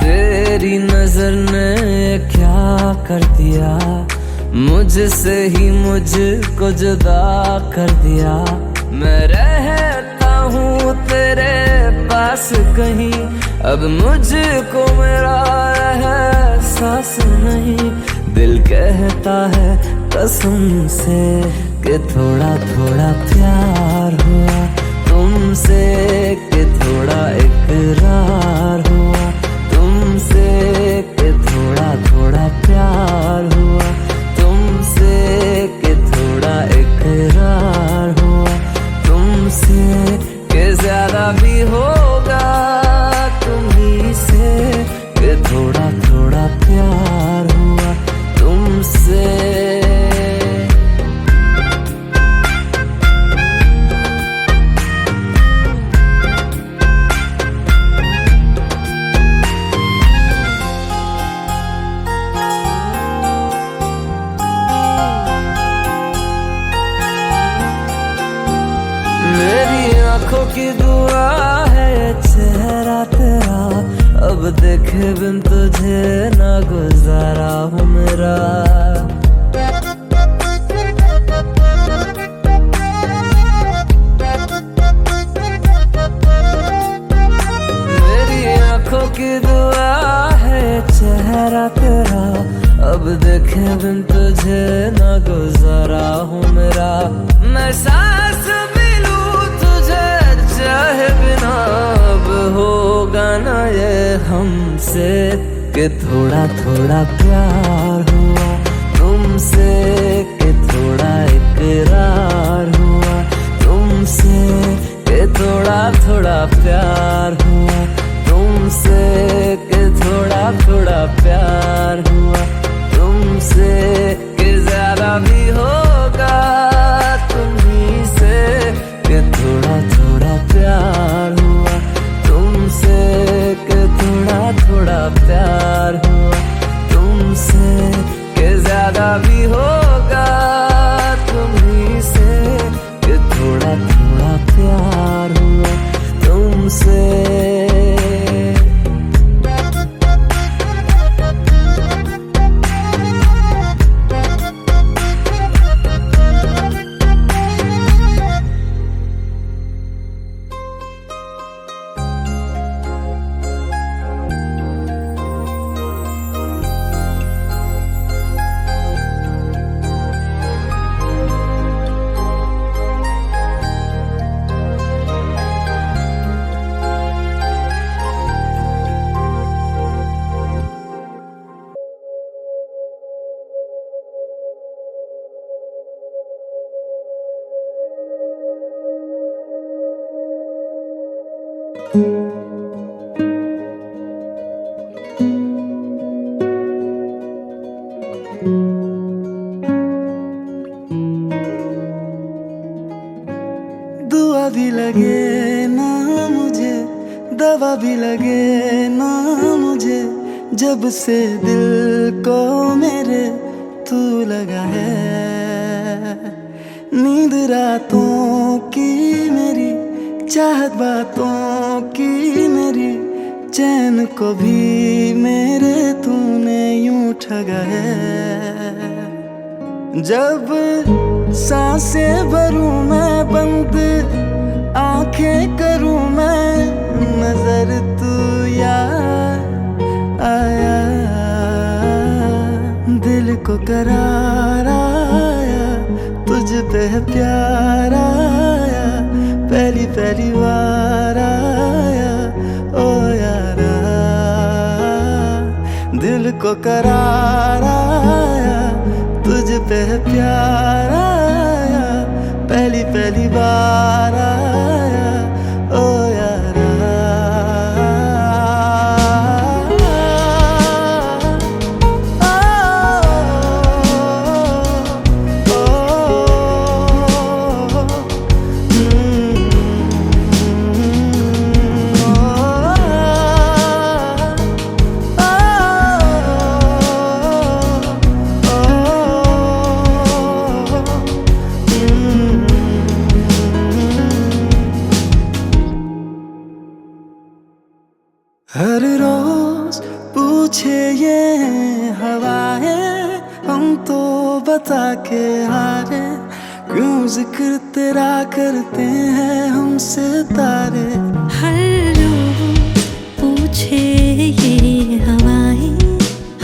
[SPEAKER 2] तेरी नजर ने क्या कर दिया, मुझसे ही मुझको जुदा कर दिया। मैं रहता हूँ तेरे पास कहीं, अब मुझको मेरा एहसास नहीं। दिल कहता है कसम से कि थोड़ा थोड़ा प्यार हुआ तुमसे, कि थोड़ा इकरार हुआ तुमसे, कि थोड़ा थोड़ा प्यार हुआ तुमसे, कि थोड़ा इकरार हुआ तुमसे, कि ज्यादा भी होगा तुम्ही से, कि थोड़ा थोड़ा प्यार हुआ तुमसे। आँखों की दुआ है चेहरा तेरा, अब देखे बिन तुझे ना गुजारा हूँ मेरा। मेरी आँखों की दुआ है चेहरा तेरा, अब देखे बिन तुझे ना गुजारा हूँ मेरा। मैं सांस चाहे बिना अब होगा ना ये हमसे, कि थोड़ा थोड़ा प्यार हुआ तुमसे, कि थोड़ा इकरार हुआ तुमसे, कि थोड़ा थोड़ा प्यार हुआ तुमसे, कि थोड़ा थोड़ा प्यार हुआ तुमसे, कि ज्यादा भी होगा तुम्ही से, कि थोड़ा थोड़ा प्यार हुआ तुमसे, कि थोड़ा थोड़ा प्यार हुआ तुमसे, कि ज्यादा भी होगा तुम्ही से, कि थोड़ा थोड़ा प्यार हुआ तुमसे।
[SPEAKER 6] दुआ भी लगे ना मुझे, दवा भी लगे ना मुझे, जब से दिल को मेरे तू लगा है। नींद रातों की मेरी, चाहत बातों की मेरी, चैन को भी मेरे तूने यूं ठगा है। जब सांसें भरूं मैं बंद आंखें करूं मैं, नजर तू यार आया, दिल को करार आया, तुझ पे है प्यार आया, पहली पहली बार आया ओ यारा, दिल को करार आया, तुझ पे है प्यार आया, पहली पहली बार आया ओ यारा। हर रोज पूछे ये हवाएं, हम तो बता के हारे, क्यों जिक्र तेरा करते हैं हमसे तारे।
[SPEAKER 4] हर रोज पूछे ये हवाएं,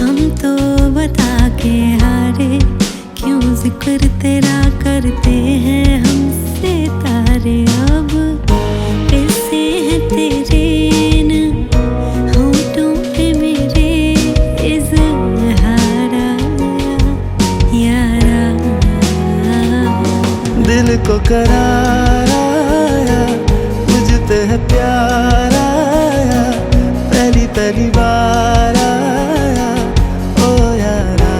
[SPEAKER 4] हम तो बता के हारे, क्यों जिक्र तेरा करते हैं हमसे तारे। अब कैसे है तेरे होठों पे मेरे इज़हार यारा,
[SPEAKER 6] दिल को करार आया, मुझ पे है प्यार आया, पहली पहली बार आया ओ यारा,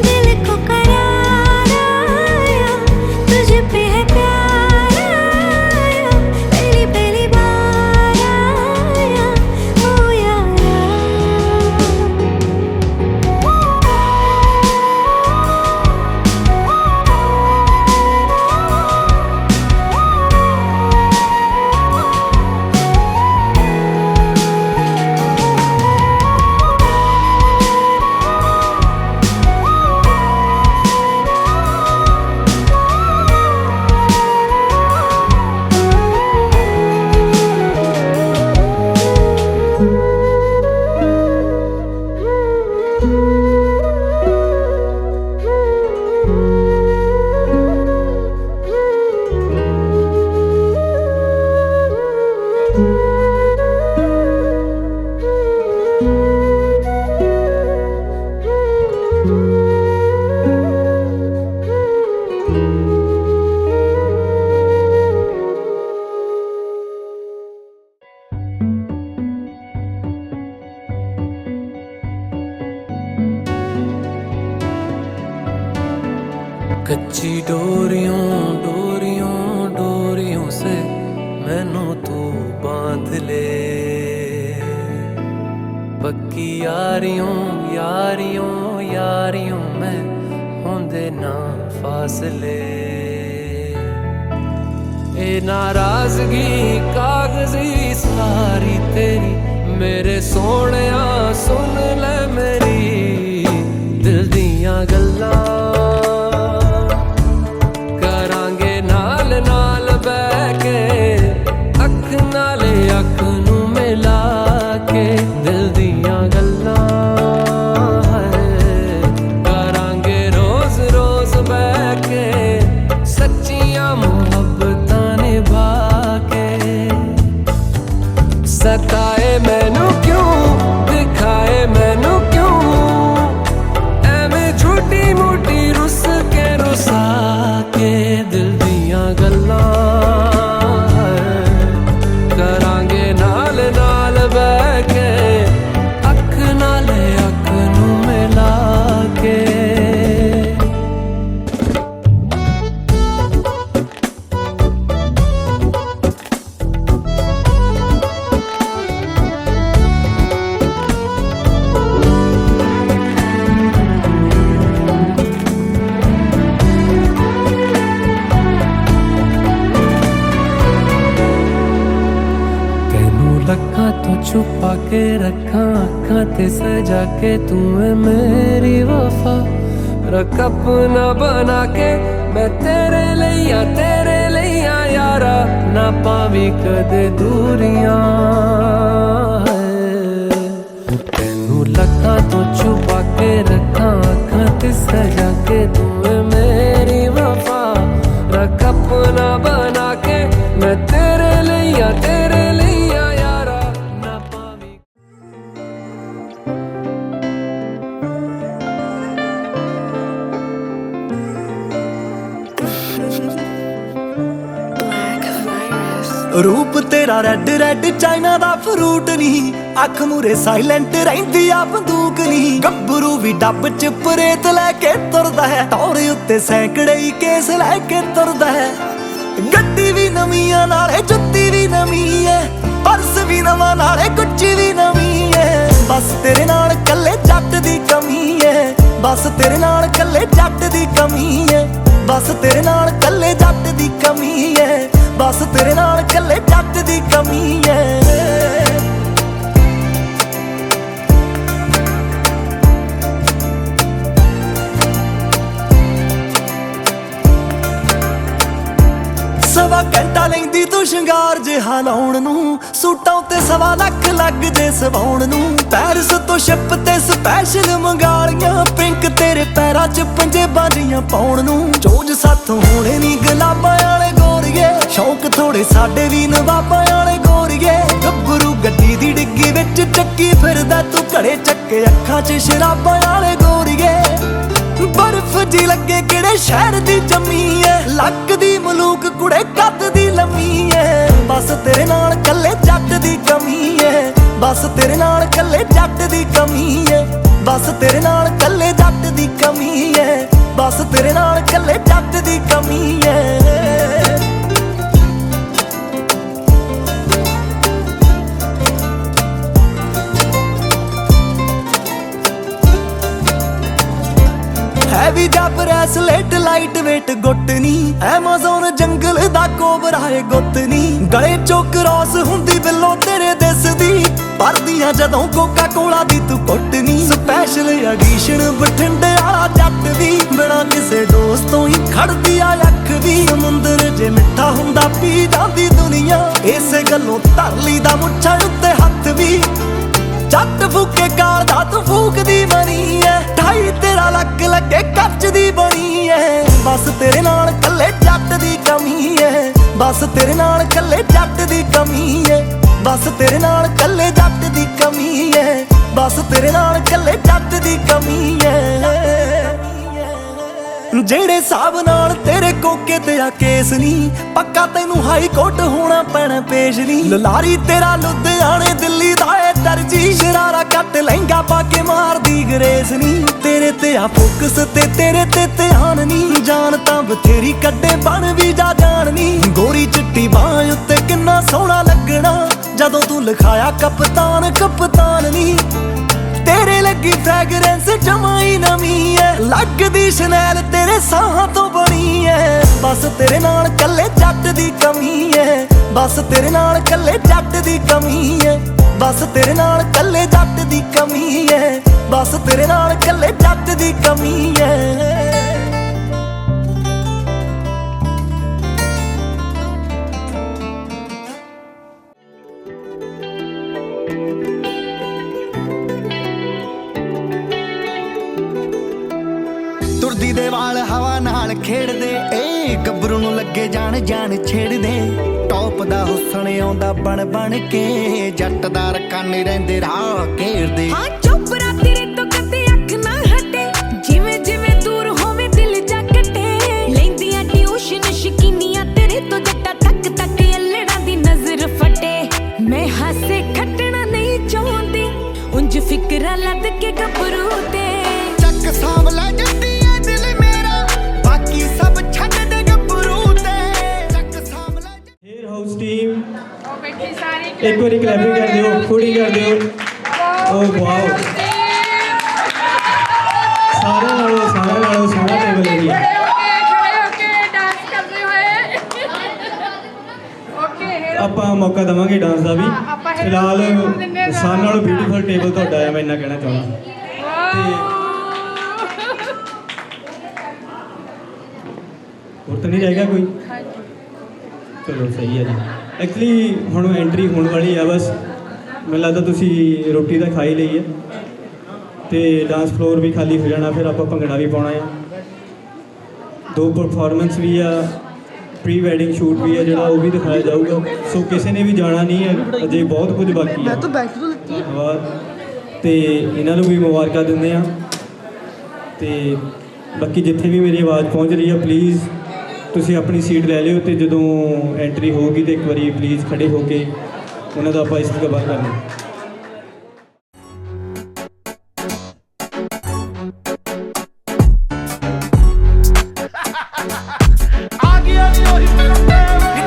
[SPEAKER 4] दिल को करार आया, तुझ पे है प्यार आया, पहली पहली बार आया ओ यारा।
[SPEAKER 2] कच्ची डोरियों डोरियों डोरियों से मैनू तू बांध ले, पक्की यारियों यारियों यारियों में होंदे ना फासले। ए नाराजगी कागजी सारी तेरी, मेरे सोहणिया सुन ले मेरी दिल दियां गल्लां, अख नू मिला के दिल दियां गल्लां करांगे रोज रोज बैठ के, सच्चियां मुहब्बतां निभा के। सताए मैनू क्यों, दिखाए मैनू क्यों, एवें झूठी मूठी रुस के रुसा के दिल दियां गल्लां छुपा के रखा अखां ते सजा के, तू है मेरी वफा रख अपना बना के मैं तेरे लिया यारा ना पावी कदे दूरियां तेनू लखां तो छुपा के रखा अखां ते सजा के तू मेरी वफा रख अपना बना के मैं तेरे लिया यारा ना पावी
[SPEAKER 6] रूप तेरा रेड रेड चाइना दा फ्रूट नहीं अख मूरे साइलेंट रहिंदी आ बंदूक नहीं गब्बरू भी डब च परेत लैके तुरदा है तौरे उत्ते सैकड़े ही केस लैके तुरदा है गड्डी भी नवी आ नाले जुत्ती भी नवी है पर्स भी नवा नाले गुच्ची भी नवी है बस तेरे नाल कल्ले जट दी कमी है बस तेरे नाल कल्ले जट दी कमी है बस तेरे नाल कल्ले जट दी कमी है बस तेरे नाल कल्ले जट दी कमी है सवा घंटा लेंदी तू शंगार जिहा लाउण नूं सूटां उत्ते सवा लख लग जे सवाउण नूं पैरिस तो शिप ते स्पैशल मंगालियां पिंक तेरे पैरां च पंजेबां जिहां पाउण नूं चोज साथों होणे नी गुलाबां वाले गोरीए शौक थोड़े साडे भी नवाबां वाले गोरीए गब्बरू गड्डी दी डिग्गी विच चक्की फिरदा तू घड़े चक्के अखां च शराबां वाले गोरीए बर्फ जी लगे किहड़े शहर दी जमी है लक दी मलूक कुड़े कद दी लम्मी है बस तेरे नाल कल्ले जट दी कमी है बस तेरे नाल कल्ले जट दी कमी है बस तेरे नाल कल्ले जट दी कमी है बस तेरे नाल कल्ले जट दी कमी है हैवी जा ब्रेसलेट लाइट वेट गुੱਟ ਨੀ ਐਮਾਜ਼ੋਨ जंगल दा कोबरा है गुੱਤ ਨੀ गले चो क्रॉस हुंदी बिल्लो तेरे दिसदी परदियां जदों कोका कोला दी तू कुੱਟ ਨੀ स्पैशल एडिशन बठिंडे वाला जट दी बिना किसे दोस्तों ही खड़दी आ अख दी समुंदर जे मिठा हुंदा पी जांदी दुनिया इसे गल्लों धर लीदा मुੱਛਾਂ उत्ते हथ भी जट फूके गाल दा तू फूकदी बनी है ढाई तेरा लक लगे कच दी बनी है बस तेरे नाल कल्ले जट दी कमी है बस तेरे नाल कल्ले जट दी कमी है बस तेरे नाल कल्ले जट दी कमी है बस तेरे नाल कल्ले जट दी कमी है ਜਿਹੜੇ ਹਿਸਾਬ ਨਾਲ ਤੇਰੇ ਕੋਕੇ ਤੇ ਆ ਕੇਸ ਨਹੀਂ ਪੱਕਾ ਤੈਨੂੰ ਹਾਈ ਕੋਰਟ ਹੋਣਾ ਪੈਣਾ ਪੇਸ਼ ਨਹੀਂ ਲਲਾਰੀ ਤੇਰਾ ਲੁਧਿਆਣੇ ਦਿੱਲੀ ਦਾ ਏ ਦਰਜੀ ਸ਼ਰਾਰਾ ਕੱਟ ਲਹਿੰਗਾ ਪਾ ਕੇ ਮਾਰਦੀ ਗਰੇਸ ਨਹੀਂ ਤੇਰੇ ਤੇ ਆ ਫੋਕਸ ਤੇ ਤੇਰੇ ਤੇ ਧਿਆਨ ਨਹੀਂ ਜਾਨ ਤਾਂ ਬਥੇਰੀ ਕੱਢੇ ਬਣ ਵੀ ਜਾ ਜਾਣ ਨਹੀਂ ਗੋਰੀ ਚਿੱਟੀ ਬਾਹ ਉੱਤੇ ਕਿੰਨਾ ਸੋਹਣਾ ਲੱਗਣਾ ਜਦੋਂ ਤੂੰ ਲਿਖਾਇਆ ਕਪਤਾਨ ਕਪਤਾਨ ਨਹੀਂ तेरे लगी फ्रैगरेंस जमाई नवी है लगदी शनैल तेरे साहां तो बनी है बस तेरे नाल कल्ले जट दी कमी है बस तेरे नाल कल्ले जट दी कमी है बस तेरे नाल कल्ले जट दी कमी है बस तेरे नाल कल्ले जट दी कमी है ਤੁਰਦੀ ਦੇ ਵਾਲ ਹਵਾ ਨਾਲ ਖੇਡਦੇ ਏ ਗੱਭਰੂ ਨੂੰ ਲੱਗੇ ਜਾਣ ਜਾਣ ਛੇੜਦੇ ਟੌਪ ਦਾ ਹੁਸਨ ਆਉਂਦਾ ਬਣ ਬਣ ਕੇ ਜੱਟ ਦਾ ਰਕਾਨੇ ਰਹਿੰਦੇ ਰਾਹ ਘੇਰਦੇ
[SPEAKER 4] ਹਾਂ ਚੁੱਪ ਰਾ ਤੇਰੇ ਤੋਂ ਕਦੇ ਅੱਖ ਨਾ ਹਟੇ ਜਿਵੇਂ ਜਿਵੇਂ ਦੂਰ ਹੋਵੇ ਦਿਲ ਜਾ ਕੱਟੇ ਲੈਂਦੀਆਂ ਟਿਊਸ਼ਨ ਸ਼ਕੀਨੀਆਂ ਤੇਰੇ ਤੋਂ ਜੱਟਾ ਤੱਕ ਤੱਕ ਅਲੜਾਂ ਦੀ ਨਜ਼ਰ ਫਟੇ ਮੈਂ ਹਾਸੇ ਖੱਟਣਾ ਨਹੀਂ ਚਾਹੁੰਦੀ ਉਂਝ ਫਿਕਰਾਂ ਲੱਦ ਕੇ ਗੱਭਰੂ ਤੇ
[SPEAKER 6] ਚੱਕ ਸਾਂਭਲਾ ਜੱਟੀ
[SPEAKER 5] टीम एक बार क्लैपिंग कर दियो फूडिंग कर दियो ओ वाओ सारा नालों सोहना टेबल है जी ਆਪਾਂ ਮੌਕਾ ਦਵਾਂਗੇ ਡਾਂਸ ਦਾ ਵੀ ਫਿਲਹਾਲ ਸਾਰਿਆਂ ਨਾਲੋਂ ਬਿਊਟੀਫੁਲ ਟੇਬਲ ਤੁਹਾਡਾ ਹੈ ਮੈਂ ਇੰਨਾ ਕਹਿਣਾ ਚਾਹੁੰਦਾ ਤੇ ਹੋਰ ਤਾਂ ਨਹੀਂ ਰਹੇਗਾ ਕੋਈ?
[SPEAKER 3] ਹਾਂਜੀ
[SPEAKER 5] ਚਲੋ ਸਹੀ ਹੈ ਜੀ। ਐਕਚੁਅਲੀ ਹੁਣ ਐਂਟਰੀ ਹੋਣ ਵਾਲੀ ਆ, ਬਸ ਮੈਨੂੰ ਲੱਗਦਾ ਤੁਸੀਂ ਰੋਟੀ ਤਾਂ ਖਾ ਹੀ ਲਈ ਹੈ ਤੇ ਡਾਂਸ ਫਲੋਰ ਵੀ ਖਾਲੀ ਹੋ ਜਾਣਾ, ਫਿਰ ਆਪਾਂ ਭੰਗੜਾ ਵੀ ਪਾਉਣਾ ਆ। 2 ਪਰਫਾਰਮੈਂਸ ਵੀ ਆ, ਪ੍ਰੀ ਵੈਡਿੰਗ ਸ਼ੂਟ ਵੀ ਹੈ ਜਿਹੜਾ, ਉਹ ਵੀ ਦਿਖਾਇਆ ਜਾਊਗਾ। ਸੋ ਕਿਸੇ ਨੇ ਵੀ ਜਾਣਾ ਨਹੀਂ ਹੈ, ਅਜੇ ਬਹੁਤ ਕੁਝ ਬਾਕੀ ਹੈ। ਤੇ ਇਹਨਾਂ ਨੂੰ ਵੀ ਮੁਬਾਰਕਾਂ ਦਿੰਦੇ ਆ। ਤੇ ਬਾਕੀ ਜਿੱਥੇ ਵੀ ਮੇਰੀ ਆਵਾਜ਼ ਪਹੁੰਚ ਰਹੀ ਆ, ਪਲੀਜ਼ ਤੁਸੀਂ ਆਪਣੀ ਸੀਟ ਲੈ ਲਿਓ ਤੇ ਜਦੋਂ ਐਂਟਰੀ ਹੋਊਗੀ ਤੇ ਇੱਕ ਵਾਰੀ ਪਲੀਜ਼ ਖੜੇ ਹੋ ਕੇ ਉਹਨਾਂ ਦਾ ਆਪਾਂ ਇਸਤਕਬਾਲ ਕਰਨਾ।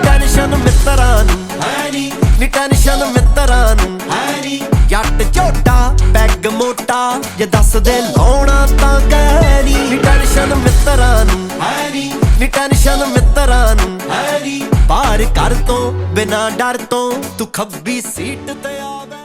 [SPEAKER 6] ਟੈਨਸ਼ਨ ਮਿੱਤਰਾਂ ਨੂੰ ਹੈ ਨੀ, ਨੀ ਟੈਨਸ਼ਨ ਮਿੱਤਰਾਂ ਨੂੰ ਹੈ ਨੀ। ਜੱਟ ਝੋਟਾ ਪੈਗ ਮੋਟਾ ਜੇ ਦੱਸ ਦੇ ਲਾਉਣਾ ਤਾਂ ਕਹਿ ਨੀ। ਨੀ ਟੈਨਸ਼ਨ ਮਿੱਤਰਾਂ ਨੂੰ ਹੈ ਨੀ, ਨੀ ਟੈਨਸ਼ਨ ਮਿੱਤਰਾਂ ਨੂੰ ਹੈ ਨੀ। ਪਾਰ ਕਰ ਤੋਂ ਬਿਨਾਂ ਡਰ ਤੋਂ ਤੂੰ ਖੱਬੀ ਸੀਟ ਤੇ ਆਵੇ।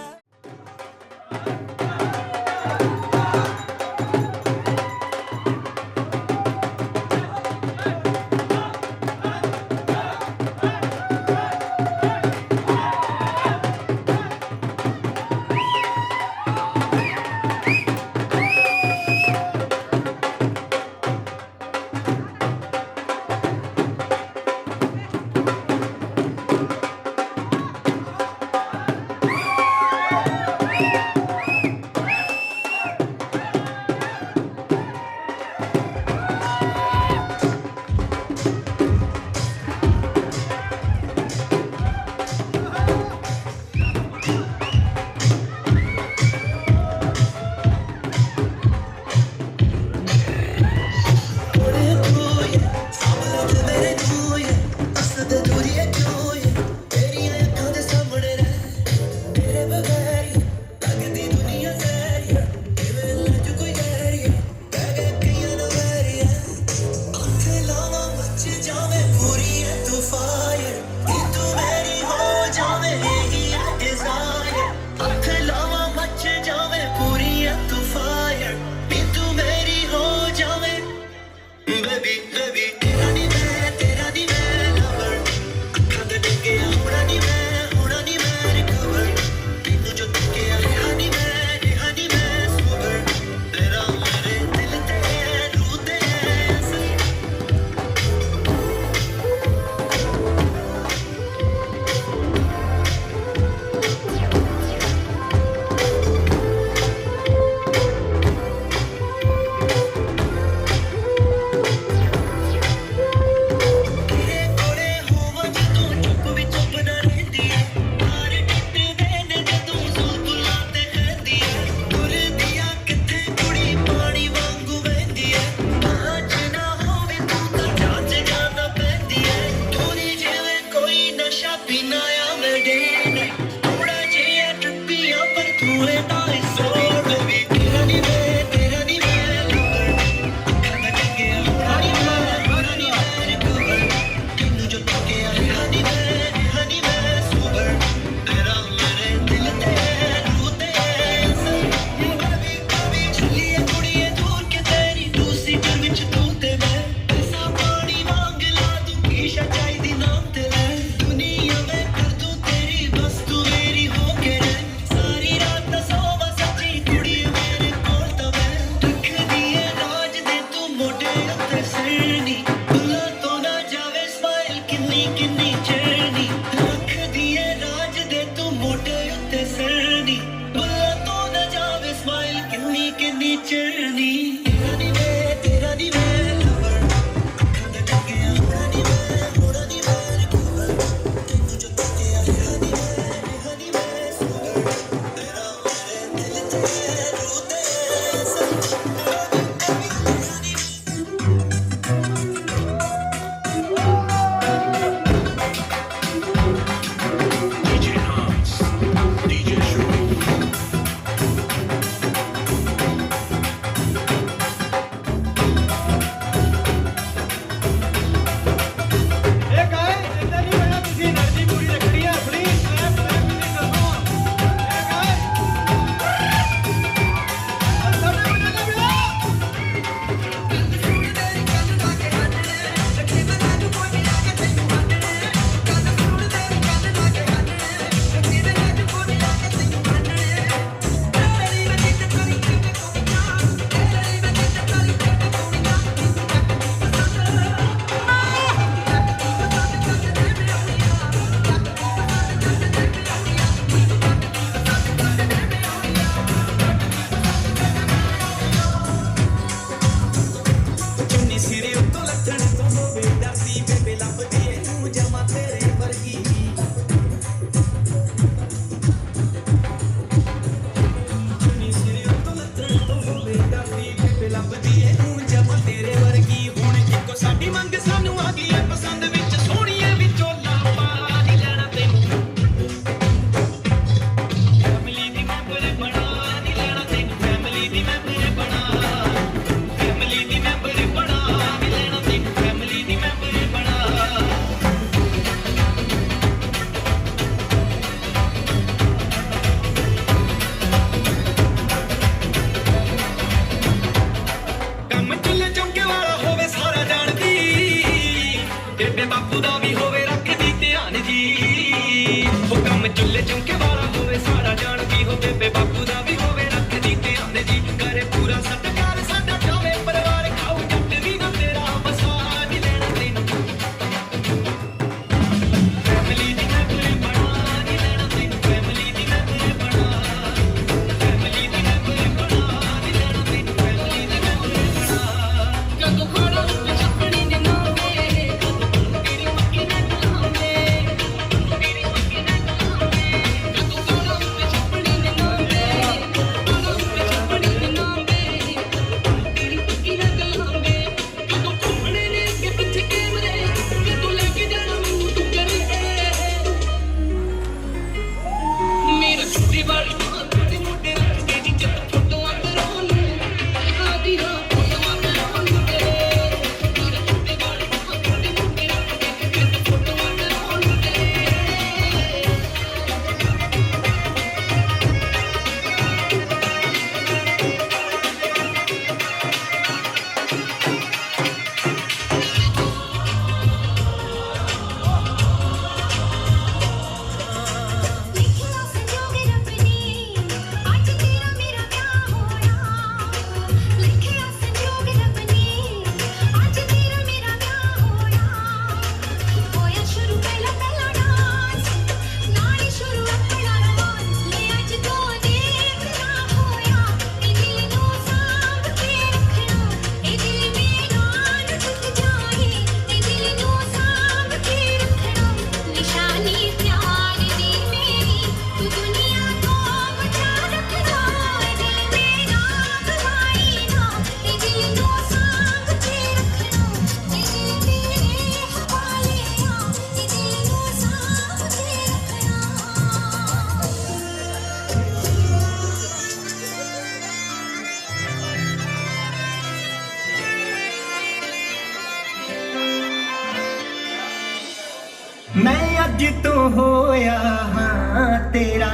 [SPEAKER 6] मैं अज तो होया हाँ तेरा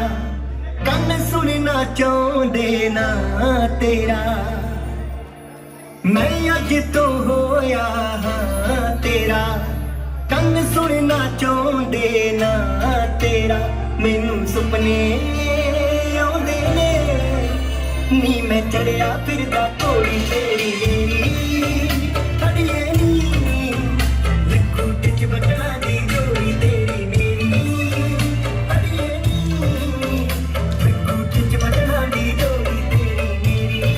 [SPEAKER 6] ਕੰਨ ਸੁਣਨਾ ਚਾਹੁੰਦੇ ਨਾ ਤੇਰਾ ਮੈਂ ਅੱਜ ਤੋਂ ਹੋਇਆ ਹਾਂ ਤੇਰਾ ਕੰਨ ਸੁਣਨਾ ਚਾਹੁੰਦੇ ਨਾ ਤੇਰਾ ਮੈਨੂੰ ਸੁਪਨੇ ਆਉਂਦੇ ਨੇ ਨੀ ਮੈਂ ਚੜਿਆ ਫਿਰਦਾ ਘੋੜੀ ਤੇਰੀ ਅੜੀਏ ਨੀ ਲਿਖੂ ਟਿਚ ਬਟਨਾ ਦੀ ਜੋੜੀ ਤੇਰੀ ਮੇਰੀ ਅੜੀਏ ਨੀ ਲਿਖੂ ਟਿਚ ਬਟਨਾ ਦੀ ਜੋੜੀ ਤੇਰੀ ਮੇਰੀ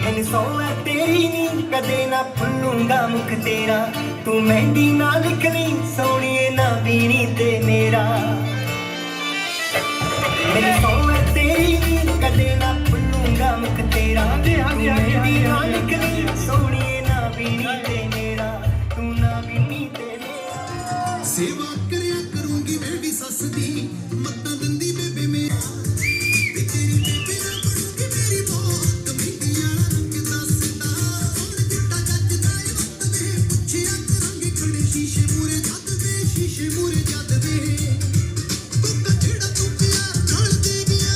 [SPEAKER 6] मैंने सोया तेरी नी कदे ना भुलूंगा मुख तेरा तू मेहंदी ना लिखनी सोनिए ना बीनी ते मेरा मैंने सोया तेरी नी कदे ना भुलूंगा मुख तेरा तू मेहंदी ना लिखनी सोनिए ना बीनी ते मेरा तू ना बीनी ते मेरा
[SPEAKER 7] सेवा करया करूंगी मैं भी सस दी मत्ता दंदी बेबे मेरा ते तेरी बेबे ना बनूंगी मेरी बहुत कमीटियां रंग दसदा और जिट्टा जजदा ए वक्त दे पुछिया करांगे खड़े शीशे मूरे जद दे कोका जेड़ा तू प्यार नाल दे गया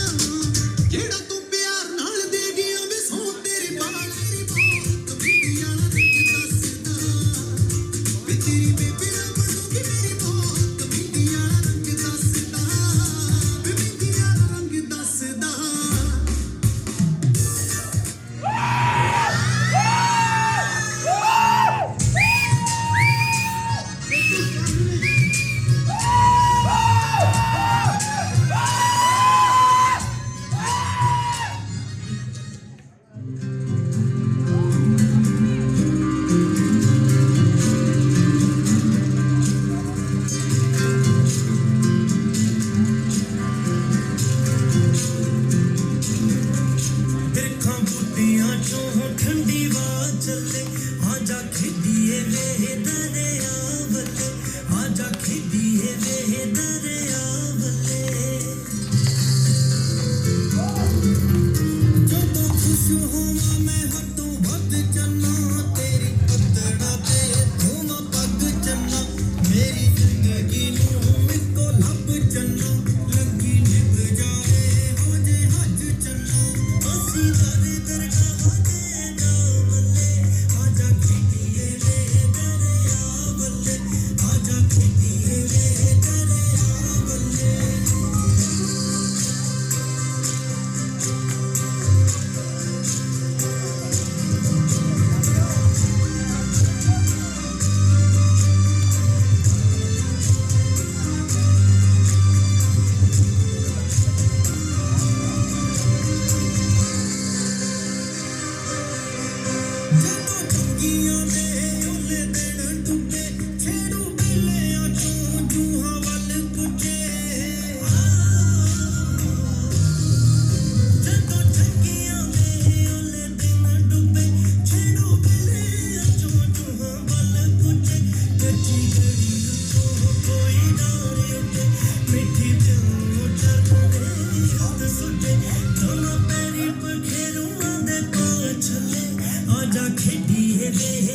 [SPEAKER 7] जेड़ा तू प्यार नाल दे गया वे सो तेरे बाल तेरी बहुत कमीटियां रंग दसदा वे तेरी बेबे ना बनूंगी मेरी बहुत कमीटियां रंग दसदा वे कमीटियां रंग दसदा बिरखां बूटियां चों ठंडी हवा चले आजा खिदिए वे दरिया वले आजा खिदिए वे दरिया वले ਜਦੋਂ खुश होवां मैं हदों ਵੱਧ ਚੱਲਾਂ तेरी ਪੱਤੜਾ ਤੇ ਧੋਵਾਂ ਪੱਗ ਚੱਲਾਂ ਮੇਰੀ ਜ਼ਿੰਦਗੀ ਨੂੰ ਇੱਕੋ ਲੱਭ ਚੱਲਾਂ ਲੱਗੀ ਨਿਭ ਜਾਏ ਹੋ ਜੇ ਹੱਜ ਚੱਲਾਂ ਅਸੀਂ ਦਰ ਦਰਗਾਹ ਦੇ ਨਾ ਵੱਲੇ ਆਜਾ ਖਿਦੀਏ ਵੇ ਦਰਿਆ ਵੱਲੇ ਆਜਾ ਖਿਦੀਏ ਵੇ ਦਰਿਆ ਵੱਲੇ ਜਦੋਂ ਚੰਗੀਆਂ ਦੇ ਓਲੇ ਦਿਨ ਡੁੱਬੇ ਛੇੜੂ ਬੇਲਿਆਂ ਚੋਂ ਜੂਹਾਂ ਵੱਲ ਪੁੱਜੇ ਜਦੋਂ ਚੰਗੀਆਂ ਦੇ ਓਲੇ ਦਿਨ ਡੁੱਬੇ ਛੇੜੂ ਬੇਲਿਆਂ ਚੋਂ ਜੂਹਾਂ ਵੱਲ ਪੁੱਜੇ ਕੱਚੀ ਗੜੀ ਤੋਂ ਕੋਈ ਡਾਰੇ ਉੱਤੇ ਮਿੱਠੀ ਪਿਓ ਚਰਦੇ ਹੱਥ ਸੁੱਟੇ ਦੋਨੋਂ ਪੈਰੀ ਪਖੇਰੂਆਂ ਦੇ ਪਾਛਲੇ आजा खिदिए वे